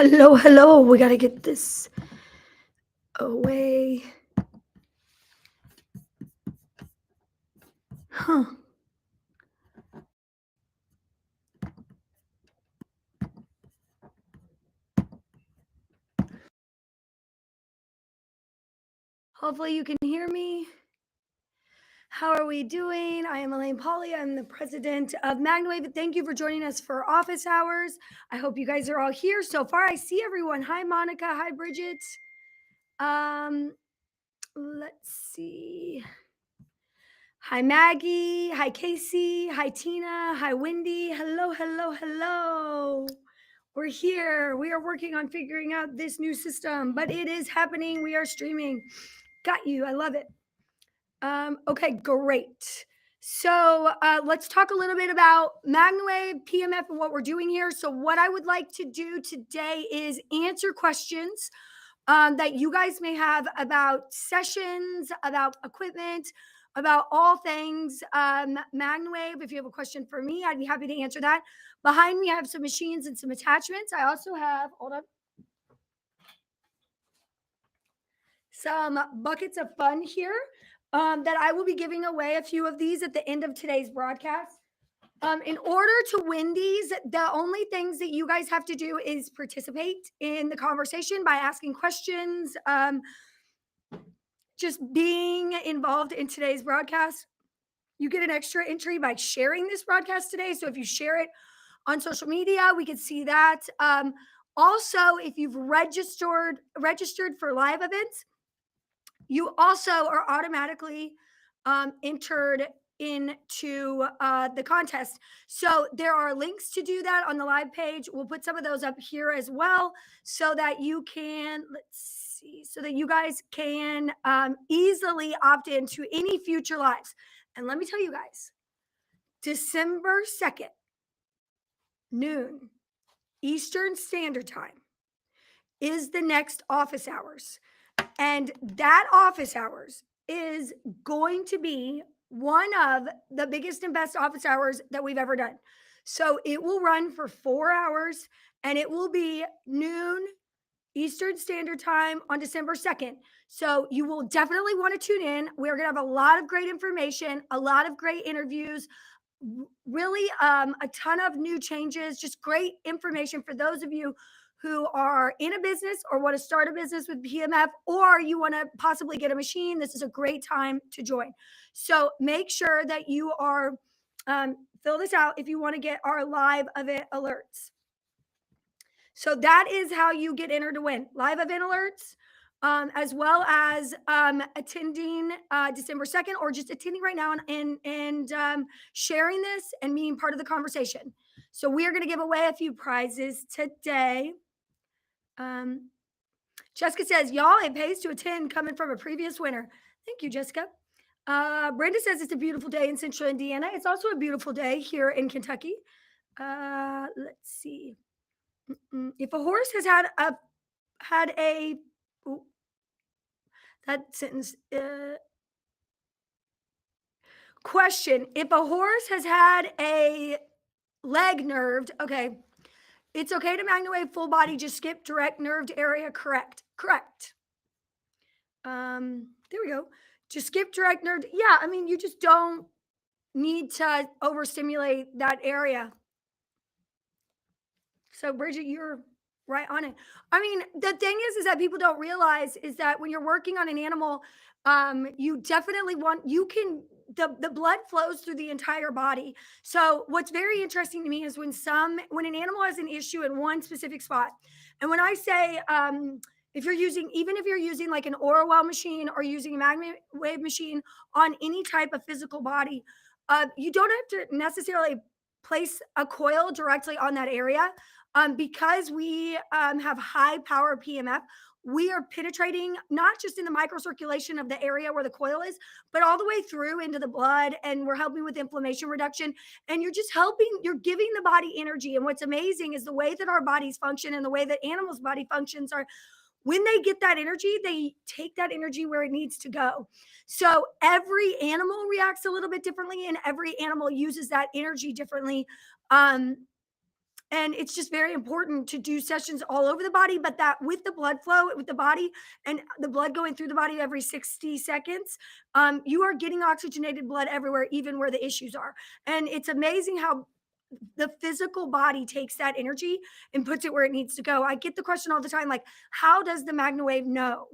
Hello, hello. We got to get this away. Huh. Hopefully you can hear me. How are we doing? I am Elaine Polly. I'm the president of MagnaWave. Thank you for joining us for office hours. I hope you guys are all here. So far, I see everyone. Hi, Monica. Hi, Bridget. Let's see. Hi, Maggie. Hi, Casey. Hi, Tina. Hi, Wendy. Hello, hello, hello. We're here. We are working on figuring out this new system, but it is happening. We are streaming. Got you. I love it. Okay, great. So let's talk a little bit about MagnaWave, PMF, and what we're doing here. So what I would like to do today is answer questions that you guys may have about sessions, about equipment, about all things MagnaWave. If you have a question for me, I'd be happy to answer that. Behind me, I have some machines and some attachments. I also have, hold on, some buckets of fun here that I will be giving away a few of these at the end of today's broadcast. In order to win these, the only things that you guys have to do is participate in the conversation by asking questions, just being involved in today's broadcast. You get an extra entry by sharing this broadcast today. So if you share it on social media, we can see that. Also, if you've registered for live events, you also are automatically entered into the contest. So there are links to do that on the live page. We'll put some of those up here as well so that you can, let's see, so that you guys can easily opt into any future lives. And let me tell you guys, December 2nd, noon, Eastern Standard Time, is the next office hours. And that office hours is going to be one of the biggest and best office hours that we've ever done. So it will run for 4 hours and it will be noon Eastern Standard Time on December 2nd. So you will definitely want to tune in. We're going to have a lot of great information, a lot of great interviews, really a ton of new changes, just great information for those of you who are in a business or want to start a business with PMF, or you want to possibly get a machine. This is a great time to join. So make sure that you are fill this out if you want to get our live event alerts. So that is how you get entered to win live event alerts, as well as attending December 2nd, or just attending right now and sharing this and being part of the conversation. So we are going to give away a few prizes today. Jessica says, y'all, it pays to attend, coming from a previous winner. Thank you, Jessica. Brenda says it's a beautiful day in Central Indiana. It's also a beautiful day here in Kentucky. Let's see. If a horse has had a that sentence question, if a horse has had a leg nerved, okay, it's okay to MagnaWave full body, just skip direct nerved area. Correct. There we go. Just skip direct nerved. Yeah, I mean, you just don't need to overstimulate that area. So Bridget, you're right on it. I mean, the thing is that people don't realize is that when you're working on an animal, you definitely want, the blood flows through the entire body. So what's very interesting to me is when an animal has an issue in one specific spot, and when I say, even if you're using like an Orwell machine or using a MagnaWave machine on any type of physical body, you don't have to necessarily place a coil directly on that area. Because we have high power PMF, we are penetrating not just in the microcirculation of the area where the coil is, but all the way through into the blood, and we're helping with inflammation reduction. And you're giving the body energy. And what's amazing is the way that our bodies function and the way that animals' body functions are, when they get that energy, they take that energy where it needs to go. So every animal reacts a little bit differently, and every animal uses that energy differently. And it's just very important to do sessions all over the body, but that with the blood flow with the body and the blood going through the body every 60 seconds, you are getting oxygenated blood everywhere, even where the issues are. And it's amazing how the physical body takes that energy and puts it where it needs to go. I get the question all the time, like, how does the MagnaWave know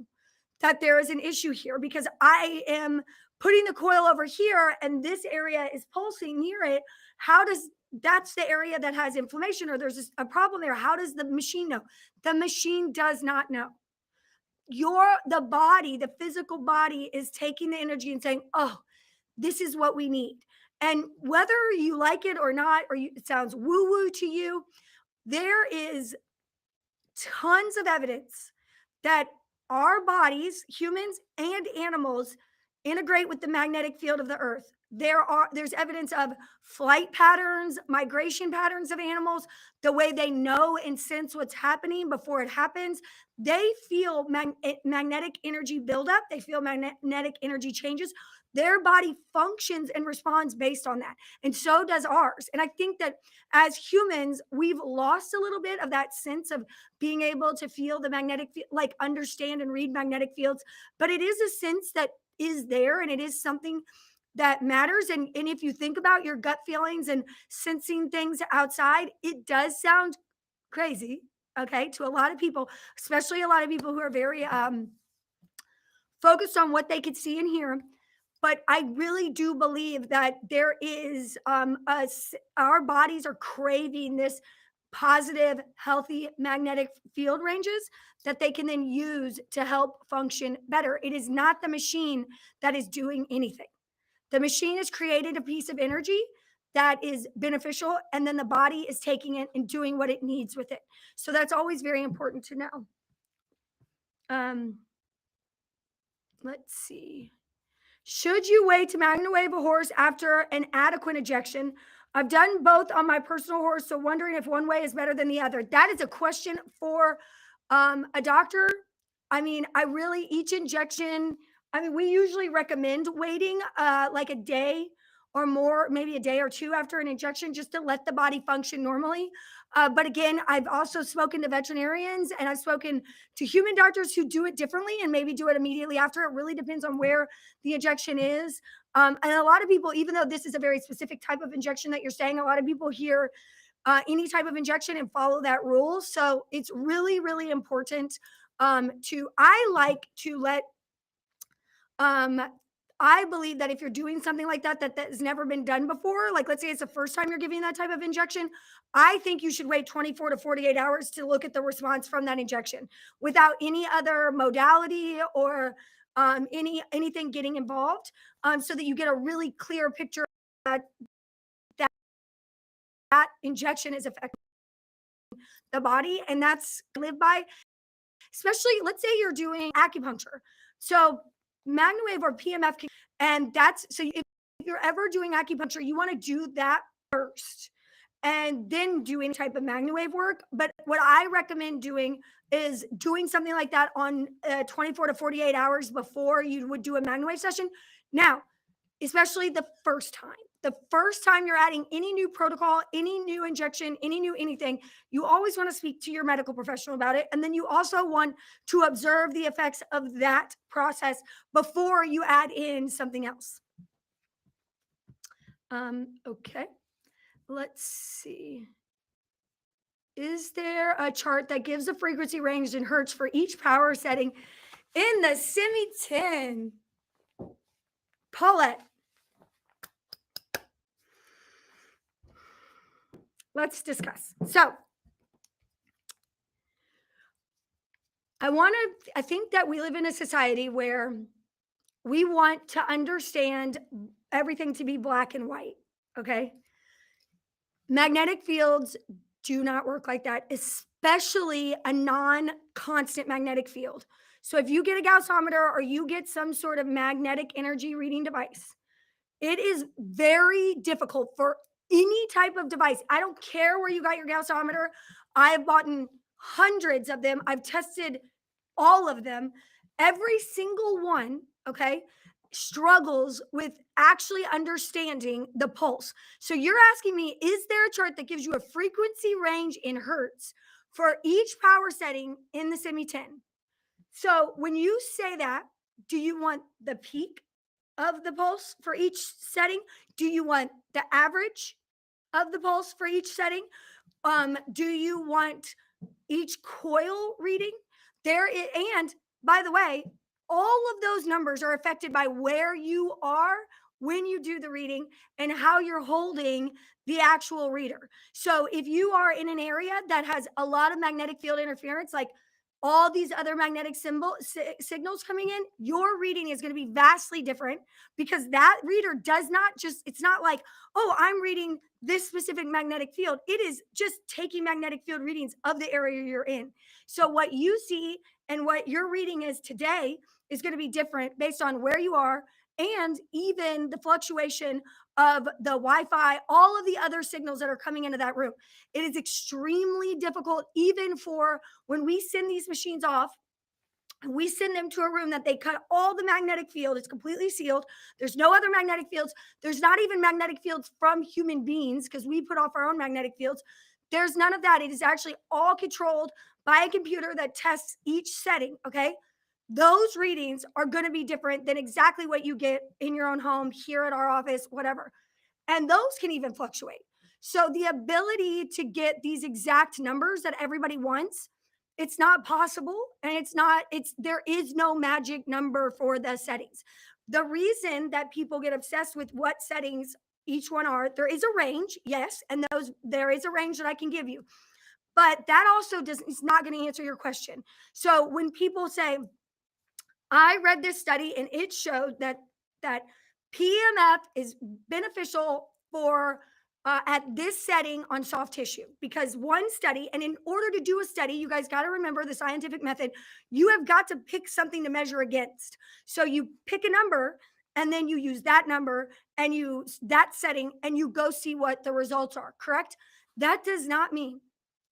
that there is an issue here? Because I am putting the coil over here and this area is pulsing near it. How does that's the area that has inflammation or there's a problem there? How does the machine know? The machine does not know. The body, the physical body is taking the energy and saying, oh, this is what we need. And whether you like it or not, or it sounds woo woo to you, there is tons of evidence that our bodies, humans and animals, integrate with the magnetic field of the earth. There's evidence of flight patterns, migration patterns of animals, the way they know and sense what's happening before it happens. They feel magnetic energy buildup, they feel magnetic energy changes. Their body functions and responds based on that. And so does ours. And I think that as humans, we've lost a little bit of that sense of being able to feel the magnetic, like understand and read magnetic fields. But it is a sense that is there and it is something that matters. And if you think about your gut feelings and sensing things outside, it does sound crazy, okay, to a lot of people, especially a lot of people who are very focused on what they could see and hear. But I really do believe that there is our bodies are craving this positive, healthy magnetic field ranges that they can then use to help function better. It is not the machine that is doing anything. The machine has created a piece of energy that is beneficial, and then the body is taking it and doing what it needs with it. So that's always very important to know. Let's see. Should you wait to MagnaWave a horse after an adequate injection? I've done both on my personal horse, so wondering if one way is better than the other. That is a question for a doctor. I mean, each injection, I mean, we usually recommend waiting like a day or more, maybe a day or two after an injection, just to let the body function normally. But again, I've also spoken to veterinarians and I've spoken to human doctors who do it differently and maybe do it immediately after. It really depends on where the injection is. And a lot of people, even though this is a very specific type of injection that you're saying, a lot of people hear any type of injection and follow that rule. So it's really, really important I like to let um, I believe that if you're doing something like that has never been done before, like let's say it's the first time you're giving that type of injection, I think you should wait 24 to 48 hours to look at the response from that injection without any other modality or anything getting involved, so that you get a really clear picture that that, that injection is affecting the body, and that's live by. Especially, let's say you're doing acupuncture. So MagnaWave or PMF, and that's so if you're ever doing acupuncture, you want to do that first and then do any type of MagnaWave work. But what I recommend doing is doing something like that on 24 to 48 hours before you would do a MagnaWave session. Now, especially the first time. The first time you're adding any new protocol, any new injection, any new anything, you always want to speak to your medical professional about it. And then you also want to observe the effects of that process before you add in something else. Okay, let's see. Is there a chart that gives a frequency range in hertz for each power setting in the Semi 10? Paulette. Let's discuss. So I think that we live in a society where we want to understand everything to be black and white. Okay. Magnetic fields do not work like that, especially a non-constant magnetic field. So if you get a gaussometer or you get some sort of magnetic energy reading device, it is very difficult for any type of device. I don't care where you got your gaussometer. I've bought hundreds of them. I've tested all of them. Every single one, okay? struggles with actually understanding the pulse. So you're asking me, is there a chart that gives you a frequency range in hertz for each power setting in the semi 10? So when you say that, do you want the peak of the pulse for each setting? Do you want the average of the pulse for each setting? Do you want each coil reading? And by the way, all of those numbers are affected by where you are when you do the reading and how you're holding the actual reader. So if you are in an area that has a lot of magnetic field interference, like all these other magnetic signals coming in, your reading is going to be vastly different, because that reader does not just, it's not like, oh, I'm reading this specific magnetic field. It is just taking magnetic field readings of the area you're in. So what you see and what your reading is today is going to be different based on where you are, and even the fluctuation of the Wi-Fi, all of the other signals that are coming into that room. It is extremely difficult, even for when we send these machines off. We send them to a room that they cut all the magnetic field. It's completely sealed. There's no other magnetic fields. There's not even magnetic fields from human beings, because we put off our own magnetic fields. There's none of that. It is actually all controlled by a computer that tests each setting. Okay. Those readings are going to be different than exactly what you get in your own home, here at our office, whatever. And those can even fluctuate. So the ability to get these exact numbers that everybody wants, it's not possible. And there is no magic number for the settings. The reason that people get obsessed with what settings each one are, there is a range, yes, and there is a range that I can give you. But that also is not going to answer your question. So when people say, I read this study and it showed that PMF is beneficial for at this setting on soft tissue, because one study, and in order to do a study, you guys got to remember the scientific method. You have got to pick something to measure against. So you pick a number, and then you use that number and you that setting, and you go see what the results are. Correct? That does not mean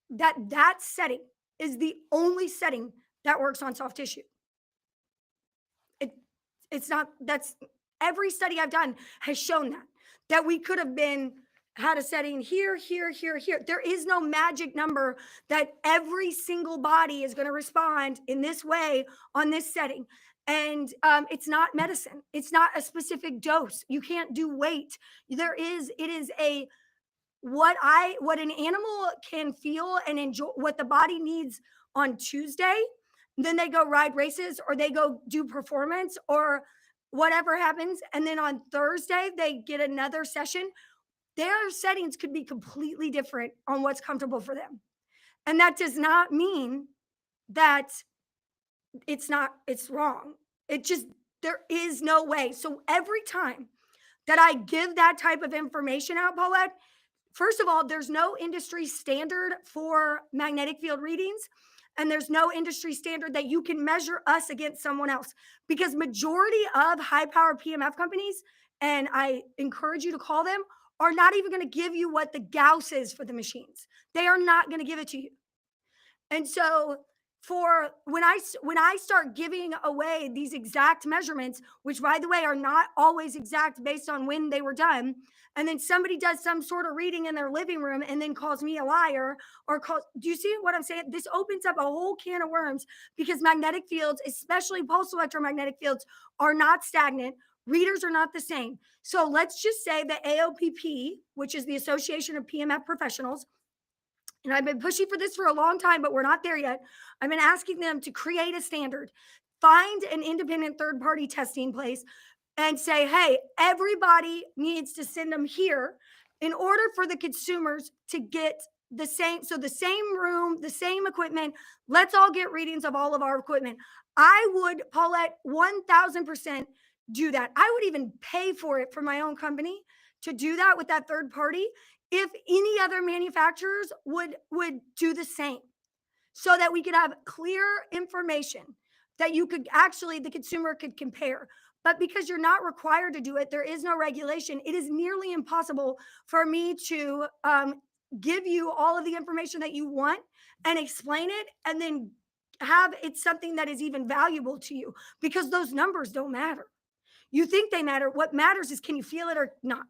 that setting is the only setting that works on soft tissue. It it's not. That's every study I've done has shown that we could have been had a setting here, here, here, here. There is no magic number that every single body is going to respond in this way on this setting. And it's not medicine. It's not a specific dose. You can't do weight. It is a what an animal can feel and enjoy, what the body needs on Tuesday. Then they go ride races, or they go do performance, or whatever happens, and then on Thursday they get another session. Their settings could be completely different on what's comfortable for them. And that does not mean that it's wrong. It just, there is no way. So every time that I give that type of information out, Paulette, first of all, there's no industry standard for magnetic field readings, and there's no industry standard that you can measure us against someone else, because majority of high power PMF companies, and I encourage you to call them, are not even going to give you what the Gauss is for the machines. They are not going to give it to you. And so for when I start giving away these exact measurements, which by the way are not always exact based on when they were done, and then somebody does some sort of reading in their living room and then calls me a liar, do you see what I'm saying? This opens up a whole can of worms, because magnetic fields, especially pulse electromagnetic fields, are not stagnant. Readers are not the same. So let's just say the AOPP, which is the Association of PMF Professionals, and I've been pushing for this for a long time, but we're not there yet. I've been asking them to create a standard, find an independent third party testing place, and say, hey, everybody needs to send them here in order for the consumers to get the same. So the same room, the same equipment. Let's all get readings of all of our equipment. I would, Paulette, 1000% do that. I would even pay for it for my own company to do that with that third party, if any other manufacturers would do the same, so that we could have clear information that you could actually, the consumer could compare. But because you're not required to do it, there is no regulation. It is nearly impossible for me to give you all of the information that you want and explain it, and then have it something that is even valuable to you, because those numbers don't matter. You think they matter. What matters is, can you feel it or not?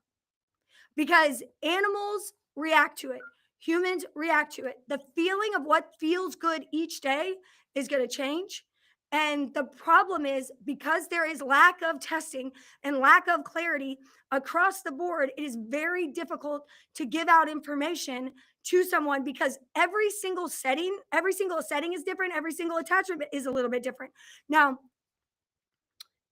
Because animals react to it. Humans react to it. The feeling of what feels good each day is going to change. And the problem is, because there is lack of testing and lack of clarity across the board, it is very difficult to give out information to someone, because every single setting is different. Every single attachment is a little bit different. Now,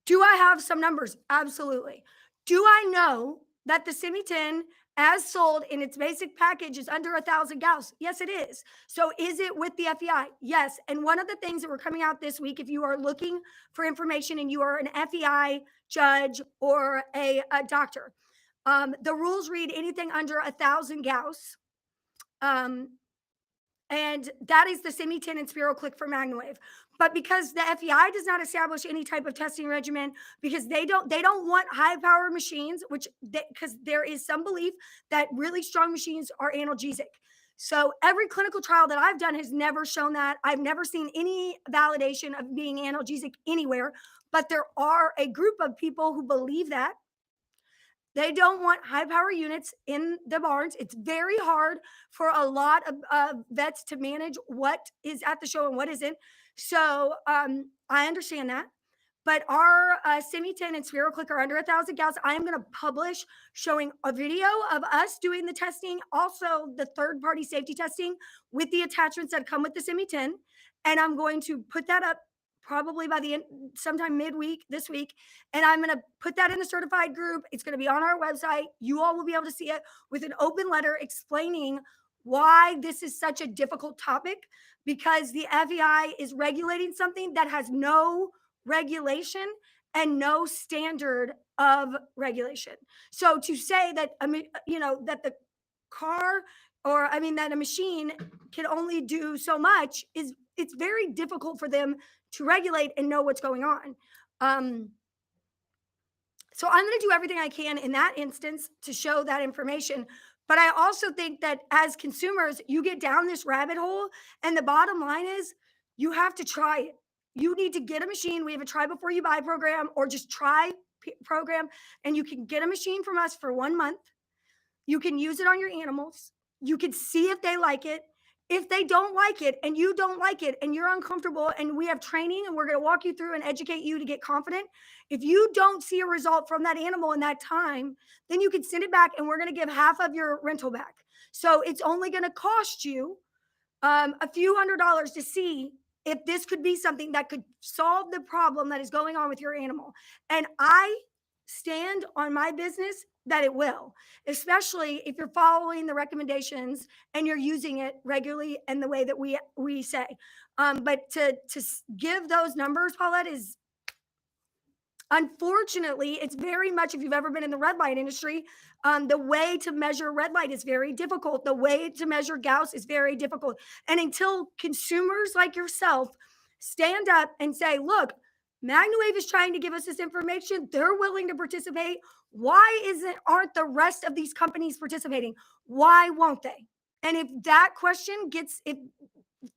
do I have some numbers? Absolutely. Do I know that the Simi 10, as sold in its basic package, is under 1,000 gauss? Yes, it is. So is it with the FEI? Yes. And one of the things that we're coming out this week, if you are looking for information and you are an FEI judge or a doctor, the rules read anything under 1,000 gauss. And that is the Simi 10 and Spiral Click for MagnaWave. But because the FEI does not establish any type of testing regimen, because they don't want high power machines, which because there is some belief that really strong machines are analgesic. So every clinical trial that I've done has never shown that. I've never seen any validation of being analgesic anywhere. But there are a group of people who believe that. They don't want high power units in the barns. It's very hard for a lot of vets to manage what is at the show and what isn't. So I understand that. But our Simi 10 and Spiral Click are under 1,000 gauss. I am going to publish showing a video of us doing the testing, also the third-party safety testing with the attachments that come with the Simi 10. And I'm going to put that up probably by the end, sometime midweek this week. And I'm going to put that in the certified group. It's going to be on our website. You all will be able to see it with an open letter explaining why this is such a difficult topic, because the FEI is regulating something that has no regulation and no standard of regulation. So to say that, that the car, or that a machine can only do so much, it's very difficult for them to regulate and know what's going on. So I'm going to do everything I can in that instance to show that information. But I also think that as consumers, you get down this rabbit hole, and the bottom line is you have to try it. You need to get a machine. We have a try before you buy program, or just try program, and you can get a machine from us for 1 month. You can use it on your animals. You can see if they like it. If they don't like it and you don't like it and you're uncomfortable, and we have training and we're going to walk you through and educate you to get confident. If you don't see a result from that animal in that time, then you can send it back and we're going to give half of your rental back. So it's only going to cost you a few $100s to see if this could be something that could solve the problem that is going on with your animal. And I stand on my business that it will, especially if you're following the recommendations and you're using it regularly and the way that we say. But to give those numbers, Paulette, is unfortunately, it's very much, if you've ever been in the red light industry, the way to measure red light is very difficult. The way to measure Gauss is very difficult. And until consumers like yourself stand up and say, look, MagnaWave is trying to give us this information, they're willing to participate. Why aren't the rest of these companies participating? Why won't they? And if that question gets, and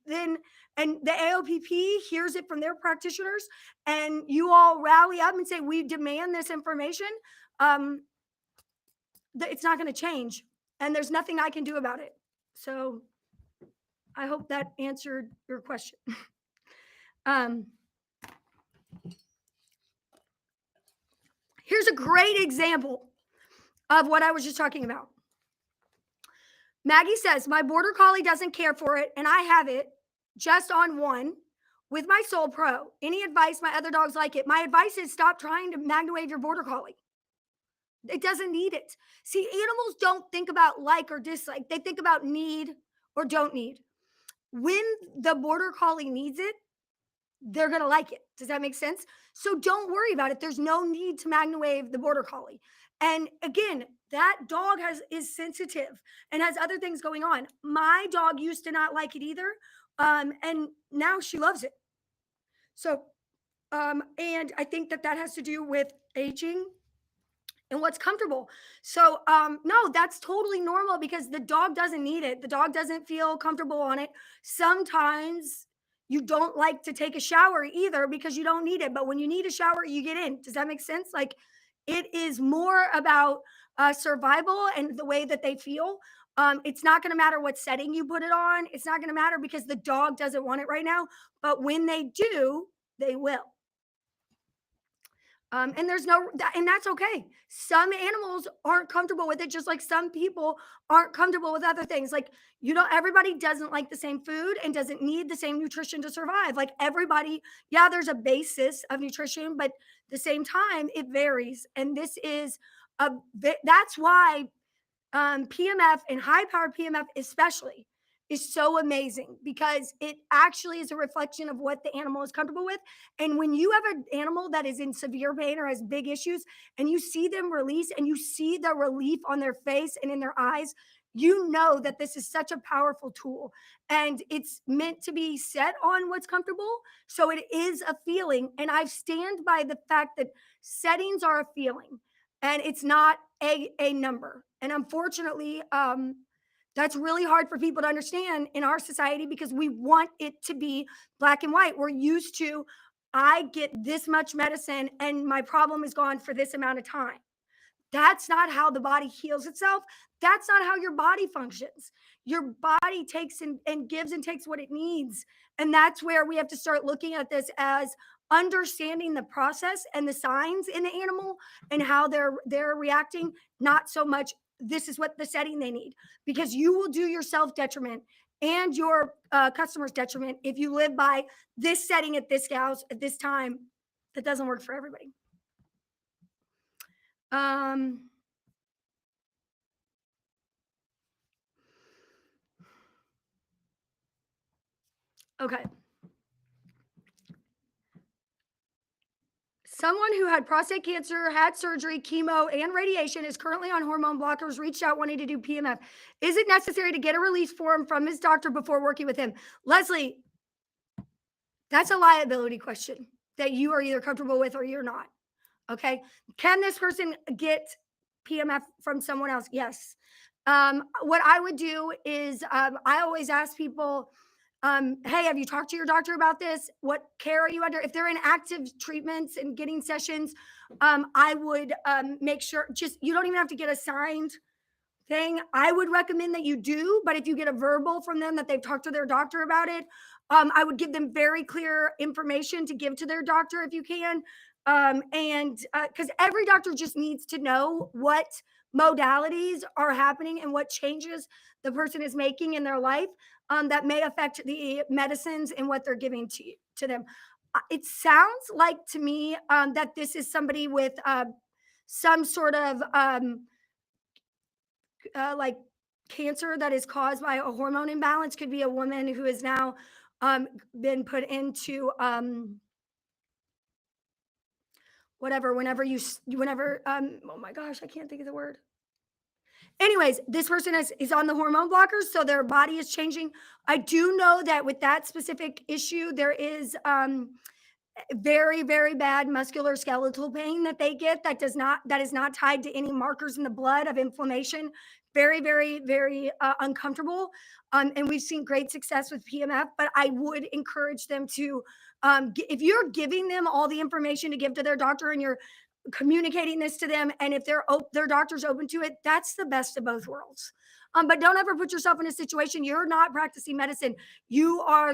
the AOPP hears it from their practitioners, and you all rally up and say, we demand this information, it's not going to change. And there's nothing I can do about it. So I hope that answered your question. Here's a great example of what I was just talking about. Maggie says, my border collie doesn't care for it, and I have it just on one with my Soul Pro. Any advice? My other dogs like it. My advice is stop trying to MagnaWave your border collie. It doesn't need it. See, animals don't think about like or dislike. They think about need or don't need. When the border collie needs it, they're going to like it. Does that make sense? So don't worry about it. There's no need to MagnaWave the border collie. And again, that dog is sensitive and has other things going on. My dog used to not like it either. And now she loves it. So, and I think that has to do with aging and what's comfortable. So, no, that's totally normal because the dog doesn't need it. The dog doesn't feel comfortable on it. Sometimes You don't like to take a shower either because you don't need it. But when you need a shower, you get in. Does that make sense? Like it is more about survival and the way that they feel. It's not going to matter what setting you put it on. It's not going to matter because the dog doesn't want it right now. But when they do, they will. And there's no, and that's okay. Some animals aren't comfortable with it, just like some people aren't comfortable with other things. Like, everybody doesn't like the same food and doesn't need the same nutrition to survive. Like, everybody, yeah, there's a basis of nutrition, but at the same time, it varies. And this is that's why PMF and high powered PMF, especially, is so amazing because it actually is a reflection of what the animal is comfortable with. And when you have an animal that is in severe pain or has big issues and you see them release and you see the relief on their face and in their eyes, you know that this is such a powerful tool and it's meant to be set on what's comfortable. So it is a feeling. And I stand by the fact that settings are a feeling and it's not a number. And unfortunately, that's really hard for people to understand in our society because we want it to be black and white. We're used to, I get this much medicine and my problem is gone for this amount of time. That's not how the body heals itself. That's not how your body functions. Your body takes and gives and takes what it needs. And that's where we have to start looking at this as understanding the process and the signs in the animal and how they're reacting, not so much this is what the setting they need, because you will do yourself detriment and your customers detriment if you live by this setting at this house at this time. That doesn't work for everybody. Um, okay. Someone who had prostate cancer, had surgery, chemo, and radiation is currently on hormone blockers, reached out wanting to do PMF. Is it necessary to get a release form from his doctor before working with him? Leslie, that's a liability question that you are either comfortable with or you're not. Okay. Can this person get PMF from someone else? Yes. What I would do is I always ask people, hey, have you talked to your doctor about this? What care are you under? If they're in active treatments and getting sessions, I would make sure just you don't even have to get a signed thing. I would recommend that you do, but if you get a verbal from them that they've talked to their doctor about it, I would give them very clear information to give to their doctor if you can. And because every doctor just needs to know what modalities are happening and what changes the person is making in their life that may affect the medicines and what they're giving to them. It sounds like to me that this is somebody with some sort of like cancer that is caused by a hormone imbalance. Could be a woman who has now been put into whatever whenever oh my gosh, I can't think of the word. Anyways, this person is on the hormone blockers, so their body is changing. I do know that with that specific issue there is very, very bad muscular skeletal pain that they get that is not tied to any markers in the blood of inflammation. Very, very, very uncomfortable. And we've seen great success with PMF, but I would encourage them to, if you're giving them all the information to give to their doctor and you're communicating this to them, and if their doctor's open to it, that's the best of both worlds. But don't ever put yourself in a situation you're not practicing medicine. You are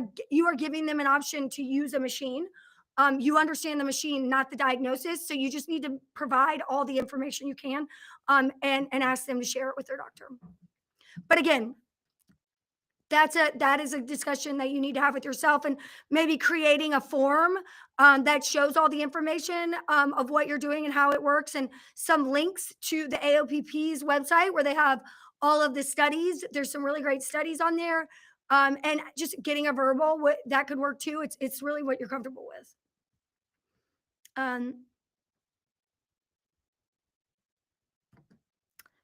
giving them an option to use a machine. You understand the machine, not the diagnosis. So you just need to provide all the information you can and ask them to share it with their doctor. But again, that is a discussion that you need to have with yourself, and maybe creating a form that shows all the information of what you're doing and how it works, and some links to the AOPP's website where they have all of the studies. There's some really great studies on there. And just getting a verbal, that could work too. It's really what you're comfortable with.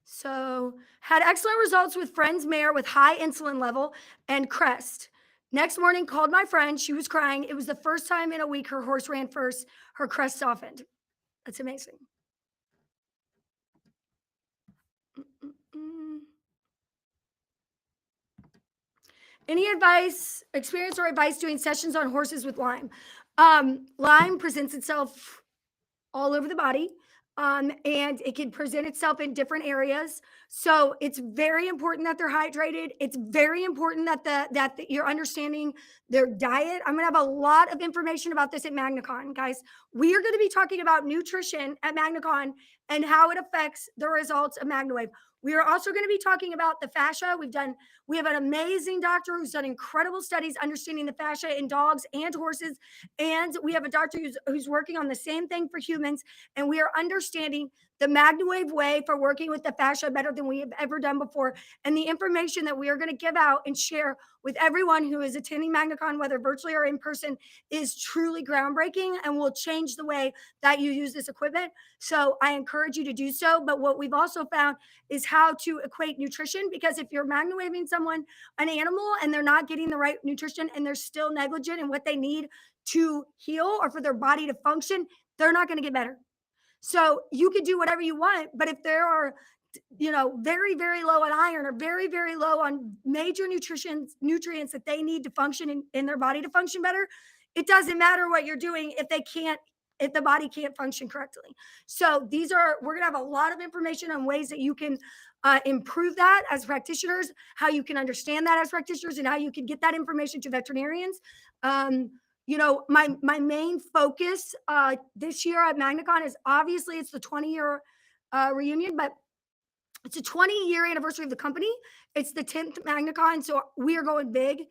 So had excellent results with friend's mare with high insulin level and crest. Next morning, called my friend. She was crying. It was the first time in a week her horse ran first. Her crest softened. That's amazing. Mm-mm-mm. Any advice, experience or advice doing sessions on horses with Lyme? Lyme presents itself all over the body. And it can present itself in different areas. So it's very important that they're hydrated. It's very important that you're understanding their diet. I'm going to have a lot of information about this at MagnaCon, guys. We are going to be talking about nutrition at MagnaCon and how it affects the results of MagnaWave. We are also going to be talking about the fascia. We have an amazing doctor who's done incredible studies understanding the fascia in dogs and horses, and we have a doctor who's working on the same thing for humans, and we are understanding the MagnaWave way for working with the fascia better than we have ever done before. And the information that we are going to give out and share with everyone who is attending MagnaCon, whether virtually or in person, is truly groundbreaking and will change the way that you use this equipment. So I encourage you to do so. But what we've also found is how to equate nutrition, because if you're MagnaWaving someone, an animal, and they're not getting the right nutrition and they're still negligent in what they need to heal or for their body to function, they're not going to get better. So you could do whatever you want, but if there are, very, very low on iron or very, very low on major nutrients that they need to function in their body to function better, it doesn't matter what you're doing if the body can't function correctly. So we're going to have a lot of information on ways that you can improve that as practitioners, how you can understand that as practitioners, and how you can get that information to veterinarians. My main focus this year at MagnaCon is obviously it's the 20-year reunion, but it's a 20-year anniversary of the company. It's the 10th MagnaCon, so we are going big.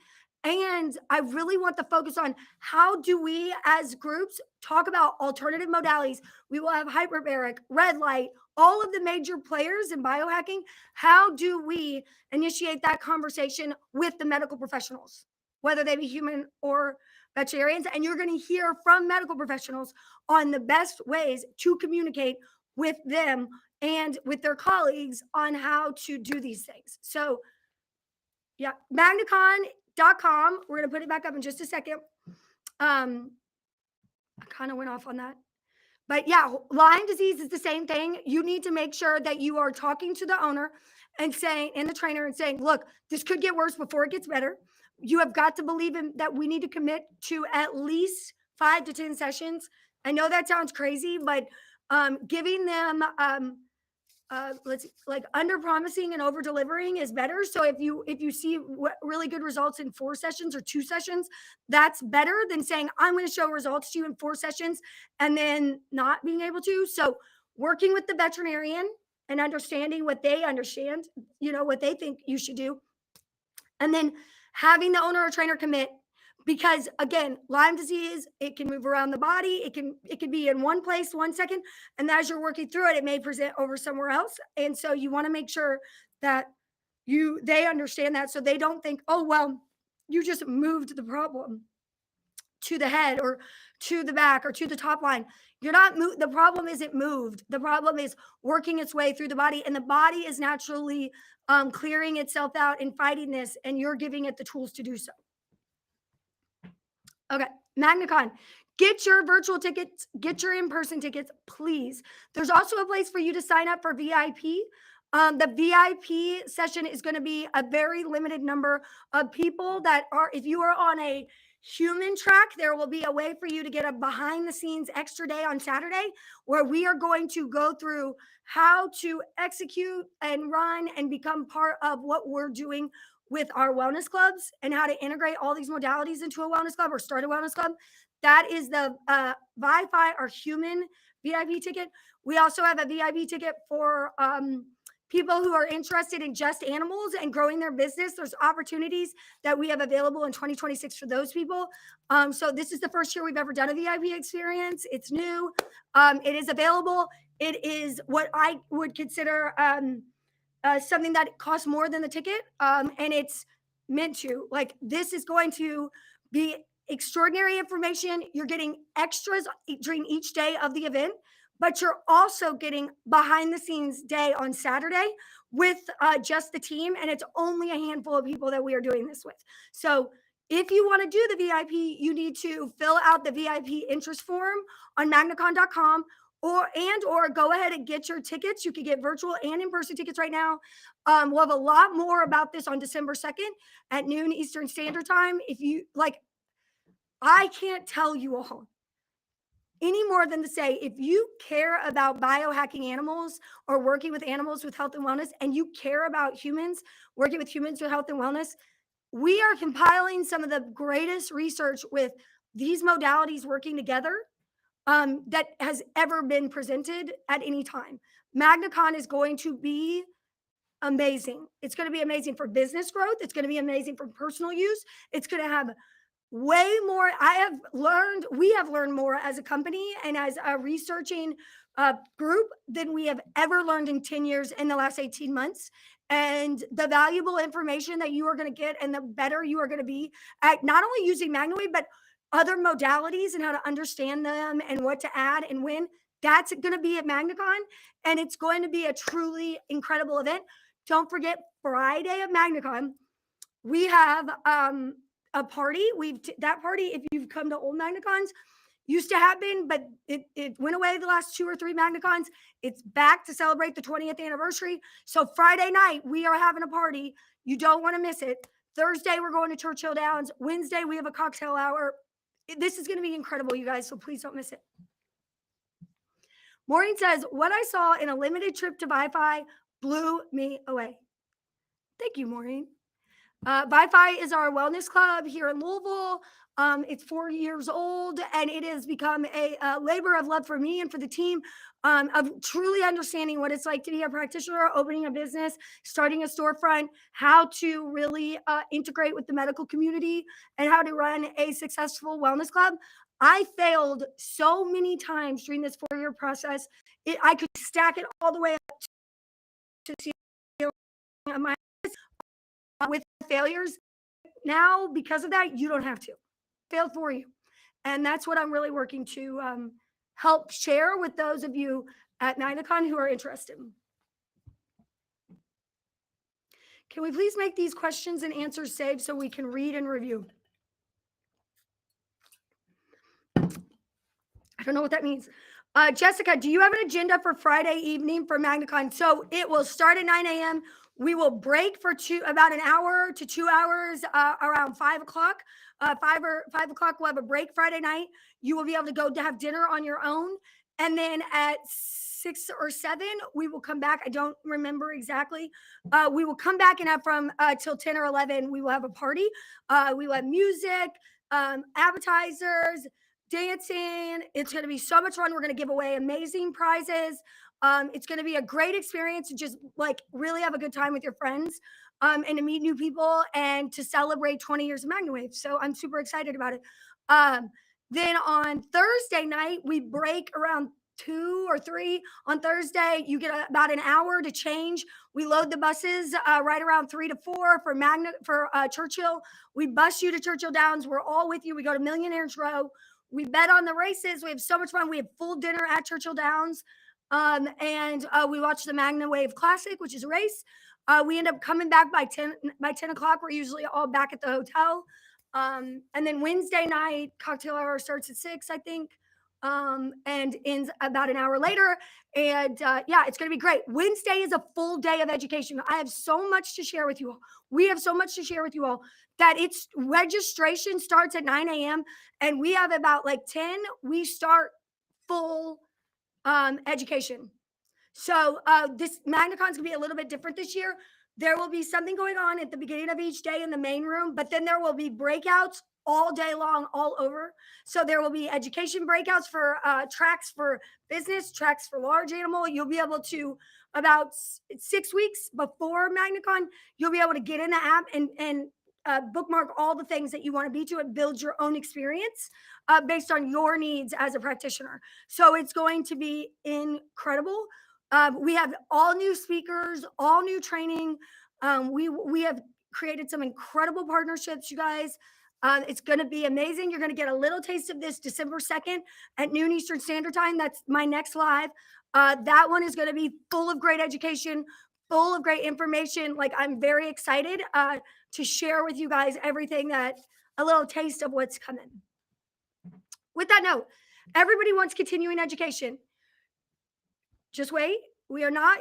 And I really want the focus on how do we as groups talk about alternative modalities. We will have hyperbaric, red light, all of the major players in biohacking. How do we initiate that conversation with the medical professionals, whether they be human or veterinarians? And you're going to hear from medical professionals on the best ways to communicate with them and with their colleagues on how to do these things. So, yeah, magnacon.com. We're going to put it back up in just a second. I kind of went off on that. But yeah, Lyme disease is the same thing. You need to make sure that you are talking to the owner and the trainer and saying, look, this could get worse before it gets better. You have got to believe in that we need to commit to at least 5 to 10 sessions. I know that sounds crazy, but giving them let's like under promising and over delivering is better. So if you see really good results in 4 sessions or 2 sessions, that's better than saying I'm going to show results to you in 4 sessions and then not being able to. So working with the veterinarian and understanding what they understand, what they think you should do, and then having the owner or trainer commit, because again, Lyme disease, it can move around the body. It can be in one place 1 second, and as you're working through it, it may present over somewhere else. And so you want to make sure that they understand that, so they don't think, oh well, you just moved the problem to the head or to the back or to the top line. You're not the problem isn't moved. The problem is working its way through the body, and the body is naturally clearing itself out and fighting this, and you're giving it the tools to do so. Okay, MagnaCon. Get your virtual tickets, get your in-person tickets, please. There's also a place for you to sign up for VIP. The VIP session is going to be a very limited number of people that are, if you are on a human track, there will be a way for you to get a behind the scenes extra day on Saturday where we are going to go through how to execute and run and become part of what we're doing with our wellness clubs and how to integrate all these modalities into a wellness club or start a wellness club. That is the Wi-Fi or human VIP ticket. We also have a VIP ticket for people who are interested in just animals and growing their business. There's opportunities that we have available in 2026 for those people. So this is the first year we've ever done a VIP experience. It's new. It is available. It is what I would consider something that costs more than the ticket. And it's meant to, like, this is going to be extraordinary information. You're getting extras during each day of the event, but you're also getting behind the scenes day on Saturday with just the team. And it's only a handful of people that we are doing this with. So if you want to do the VIP, you need to fill out the VIP interest form on magnacon.com, or go ahead and get your tickets. You can get virtual and in-person tickets right now. We'll have a lot more about this on December 2nd at noon Eastern Standard Time. If you like, I can't tell you all any more than to say, if you care about biohacking animals or working with animals with health and wellness, and you care about humans, working with humans with health and wellness, we are compiling some of the greatest research with these modalities working together that has ever been presented at any time. MagnaCon is going to be amazing. It's going to be amazing for business growth. It's going to be amazing for personal use. It's going to have way more. We have learned more as a company and as a researching group than we have ever learned in 10 years in the last 18 months. And the valuable information that you are going to get and the better you are going to be at not only using MagnaWave, but other modalities and how to understand them and what to add and when. That's going to be at MagnaCon, and it's going to be a truly incredible event. Don't forget, Friday of MagnaCon, we have a party. That party, if you've come to old MagnaCons, used to happen, but it went away the last 2 or 3 MagnaCons. It's back to celebrate the 20th anniversary. So Friday night, we are having a party. You don't want to miss it. Thursday, we're going to Churchill Downs. Wednesday, we have a cocktail hour. This is going to be incredible, you guys, so please don't miss it. Maureen says, what I saw in a limited trip to Wi-Fi blew me away. Thank you, Maureen. Wi-Fi is our wellness club here in Louisville. It's 4 years old, and it has become a labor of love for me and for the team of truly understanding what it's like to be a practitioner, opening a business, starting a storefront, how to really integrate with the medical community, and how to run a successful wellness club. I failed so many times during this 4-year process. I could stack it all the way up to my with failures. Now, because of that, you don't have to. Fail for you. And that's what I'm really working to help share with those of you at MagnaCon who are interested. Can we please make these questions and answers saved so we can read and review? I don't know what that means. Jessica, do you have an agenda for Friday evening for MagnaCon? So it will start at 9 a.m. We will break for about an hour to 2 hours around 5 o'clock. 5 o'clock, we'll have a break Friday night. You will be able to go to have dinner on your own. And then at 6 or 7, we will come back. I don't remember exactly. We will come back and have from till 10 or 11, we will have a party. We will have music, appetizers, dancing. It's going to be so much fun. We're going to give away amazing prizes. It's going to be a great experience to just like really have a good time with your friends and to meet new people and to celebrate 20 years of MagnaWave. So I'm super excited about it. Then on Thursday night, we break around 2 or 3. On Thursday, you get about an hour to change. We load the buses right around 3 to 4 for Churchill. We bus you to Churchill Downs. We're all with you. We go to Millionaires Row. We bet on the races. We have so much fun. We have full dinner at Churchill Downs. And we watch the MagnaWave Classic, which is a race. We end up coming back by 10 o'clock. We're usually all back at the hotel. And then Wednesday night, cocktail hour starts at 6, I think, and ends about an hour later. And yeah, it's going to be great. Wednesday is a full day of education. I have so much to share with you all. We have so much to share with you all that it's registration starts at 9 a.m. and we have about like 10. We start full education. So this MagnaCon is going to be a little bit different this year. There will be something going on at the beginning of each day in the main room, but then there will be breakouts all day long, all over. So there will be education breakouts for tracks for business, tracks for large animal. You'll be able to, about 6 weeks before MagnaCon, you'll be able to get in the app and bookmark all the things that you want to be to and build your own experience based on your needs as a practitioner. So it's going to be incredible. We have all new speakers, all new training. We have created some incredible partnerships, you guys. It's going to be amazing. You're going to get a little taste of this December 2nd at noon Eastern Standard Time. That's my next live. That one is going to be full of great education, full of great information. Like, I'm very excited to share with you guys everything a little taste of what's coming. With that note, everybody wants continuing education. Just wait. We are not,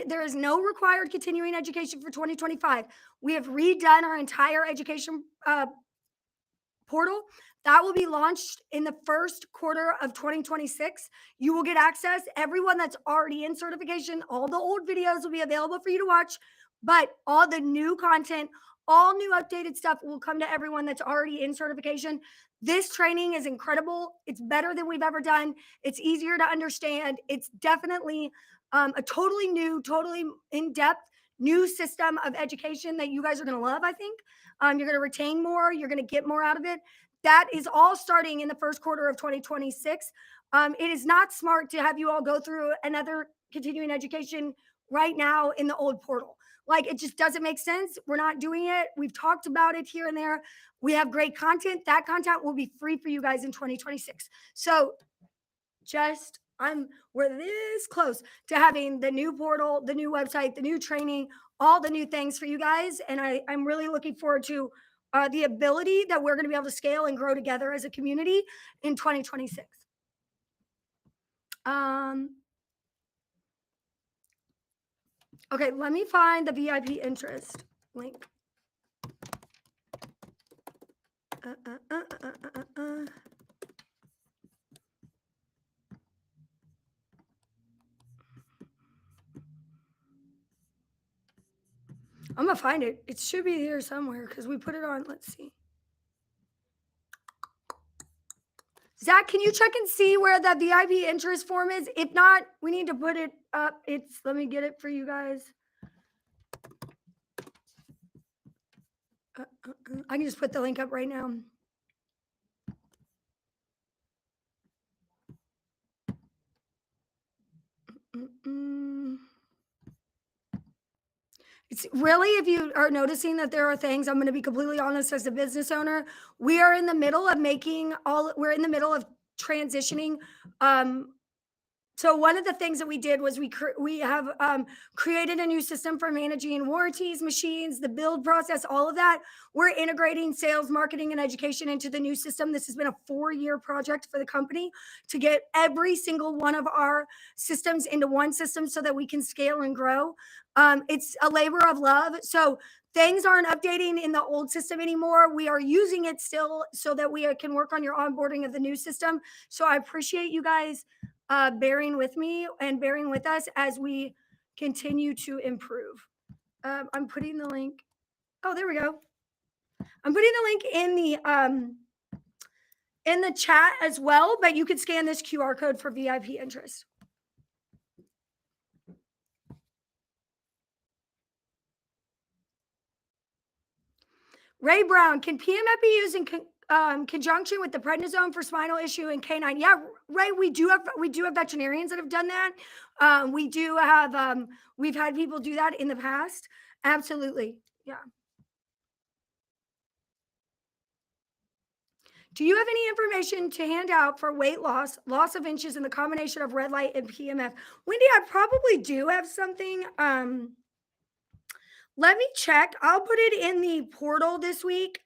there is no required continuing education for 2025. We have redone our entire education portal. That will be launched in the first quarter of 2026. You will get access. Everyone that's already in certification, all the old videos will be available for you to watch, but all the new content, all new updated stuff will come to everyone that's already in certification. This training is incredible. It's better than we've ever done. It's easier to understand. It's definitely a totally new, totally in depth, new system of education that you guys are going to love, I think. You're going to retain more. You're going to get more out of it. That is all starting in the first quarter of 2026. It is not smart to have you all go through another continuing education right now in the old portal. Like, it just doesn't make sense. We're not doing it. We've talked about it here and there. We have great content. That content will be free for you guys in 2026. So we're this close to having the new portal, the new website, the new training, all the new things for you guys. And I'm really looking forward to the ability that we're going to be able to scale and grow together as a community in 2026. Okay, let me find the VIP interest link. I'm gonna find it. It should be here somewhere because we put it on. Let's see. Zach, can you check and see where that VIP interest form is? If not, we need to put it up. Let me get it for you guys. I can just put the link up right now. It's really, if you are noticing that there are things, I'm going to be completely honest, as a business owner, we're in the middle of transitioning. So one of the things that we did was we have created a new system for managing warranties, machines, the build process, all of that. We're integrating sales, marketing, and education into the new system. This has been a 4-year project for the company to get every single one of our systems into one system so that we can scale and grow. It's a labor of love. So things aren't updating in the old system anymore. We are using it still so that we can work on your onboarding of the new system. So I appreciate you guys bearing with me and bearing with us as we continue to improve. I'm putting the link. Oh, there we go. I'm putting the link in the chat as well, but you could scan this QR code for VIP interest. Ray Brown, can PMF be used in conjunction with the prednisone for spinal issue and canine? Yeah, Ray, we do have veterinarians that have done that. We do have we've had people do that in the past. Absolutely. Yeah. Do you have any information to hand out for weight loss, loss of inches, and the combination of red light and PMF? Wendy, I probably do have something. Let me check. I'll put it in the portal this week.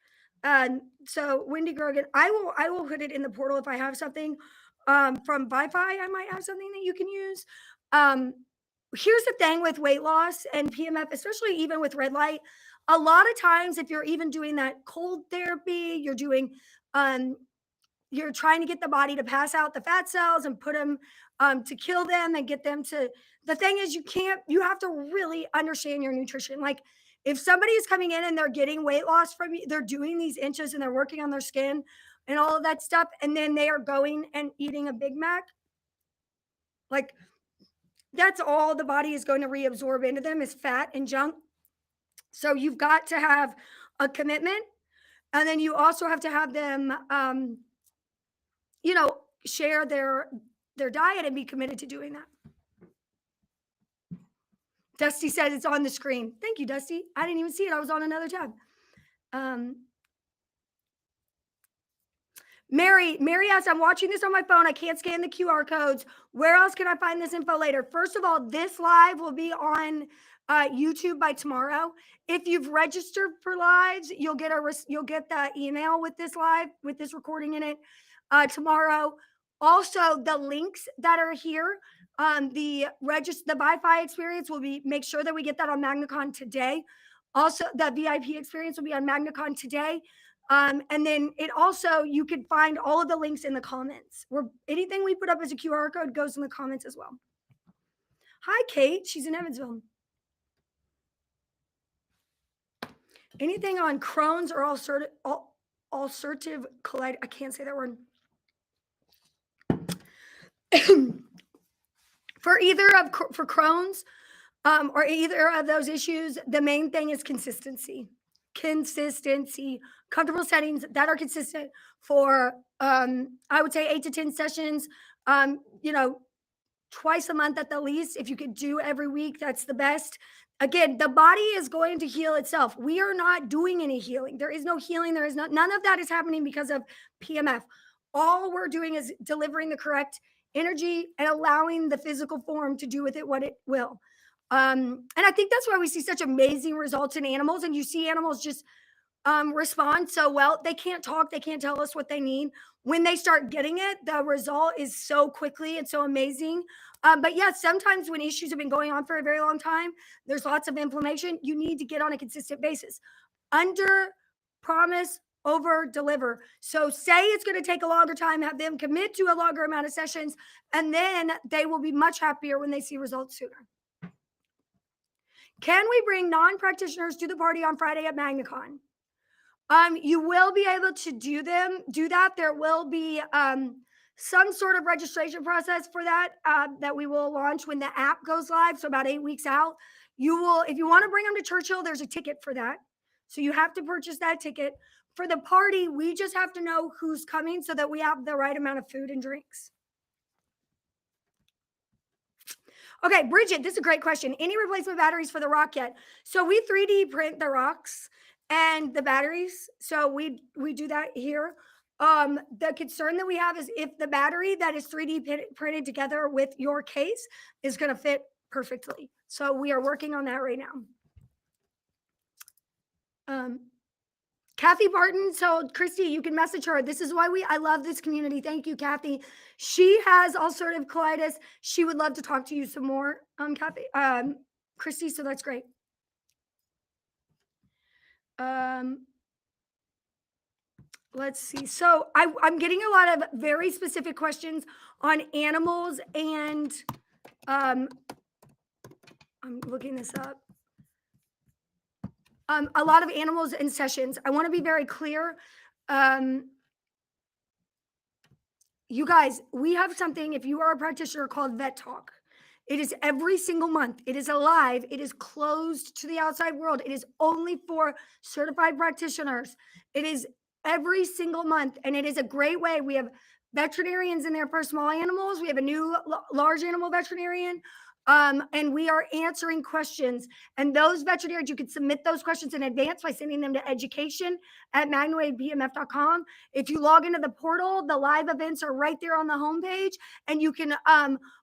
So Wendy Grogan, I will put it in the portal if I have something from Wi-Fi. I might have something that you can use. Here's the thing with weight loss and PMF, especially even with red light. A lot of times, if you're even doing that cold therapy, you're doing you're trying to get the body to pass out the fat cells and put them to kill them and get them to. The thing is, you have to really understand your nutrition. Like, if somebody is coming in and they're getting weight loss from you, they're doing these inches and they're working on their skin and all of that stuff, and then they are going and eating a Big Mac, like, that's all the body is going to reabsorb into them is fat and junk. So you've got to have a commitment, and then you also have to have them share their diet and be committed to doing that. Dusty says it's on the screen. Thank you, Dusty. I didn't even see it. I was on another tab. Mary asks, I'm watching this on my phone. I can't scan the QR codes. Where else can I find this info later? First of all, this live will be on YouTube by tomorrow. If you've registered for lives, you'll get the email with this live, with this recording in it tomorrow. Also, the links that are here, The Wi-Fi experience will be, make sure that we get that on MagnaCon today. Also, the VIP experience will be on MagnaCon today. And then it also, you can find all of the links in the comments. Where anything we put up as a QR code goes in the comments as well. Hi, Kate. She's in Evansville. Anything on Crohn's or ulcerative colitis? I can't say that word. For Crohn's or either of those issues, the main thing is consistency. Comfortable settings that are consistent for I would say 8 to 10 sessions. Twice a month at the least. If you could do every week, that's the best. Again, the body is going to heal itself. We are not doing any healing. There is no healing. None of that is happening because of PMF. All we're doing is delivering the correct energy and allowing the physical form to do with it what it will. And I think that's why we see such amazing results in animals. And you see animals just respond so well. They can't talk. They can't tell us what they need. When they start getting it, the result is so quickly and so amazing. But yeah, sometimes when issues have been going on for a very long time, there's lots of inflammation. You need to get on a consistent basis. Under promise, over deliver. So say it's going to take a longer time, have them commit to a longer amount of sessions, and then they will be much happier when they see results sooner. Can we bring non-practitioners to the party on Friday at MagnaCon? You will be able to do that. There will be some sort of registration process for that that we will launch when the app goes live. So about 8 weeks out, if you want to bring them to Churchill, there's a ticket for that. So you have to purchase that ticket. For the party, we just have to know who's coming so that we have the right amount of food and drinks. Okay, Bridget, this is a great question. Any replacement batteries for the rock yet? So we 3D print the rocks and the batteries. So we do that here. The concern that we have is if the battery that is 3D printed together with your case is going to fit perfectly. So we are working on that right now. Kathy Barton. So Christy, you can message her. This is why I love this community. Thank you, Kathy. She has ulcerative colitis. She would love to talk to you some more, Kathy, Christy. So that's great. Let's see. So I'm getting a lot of very specific questions on animals, and I'm looking this up. A lot of animals and sessions. I want to be very clear. You guys, we have something, if you are a practitioner, called Vet Talk. It is every single month. It is alive. It is closed to the outside world. It is only for certified practitioners. It is every single month, and it is a great way. We have veterinarians in there for small animals. We have a new large animal veterinarian. And we are answering questions. And those veterinarians, you can submit those questions in advance by sending them to education@MagnaWavePMF.com. If you log into the portal, the live events are right there on the homepage, and you can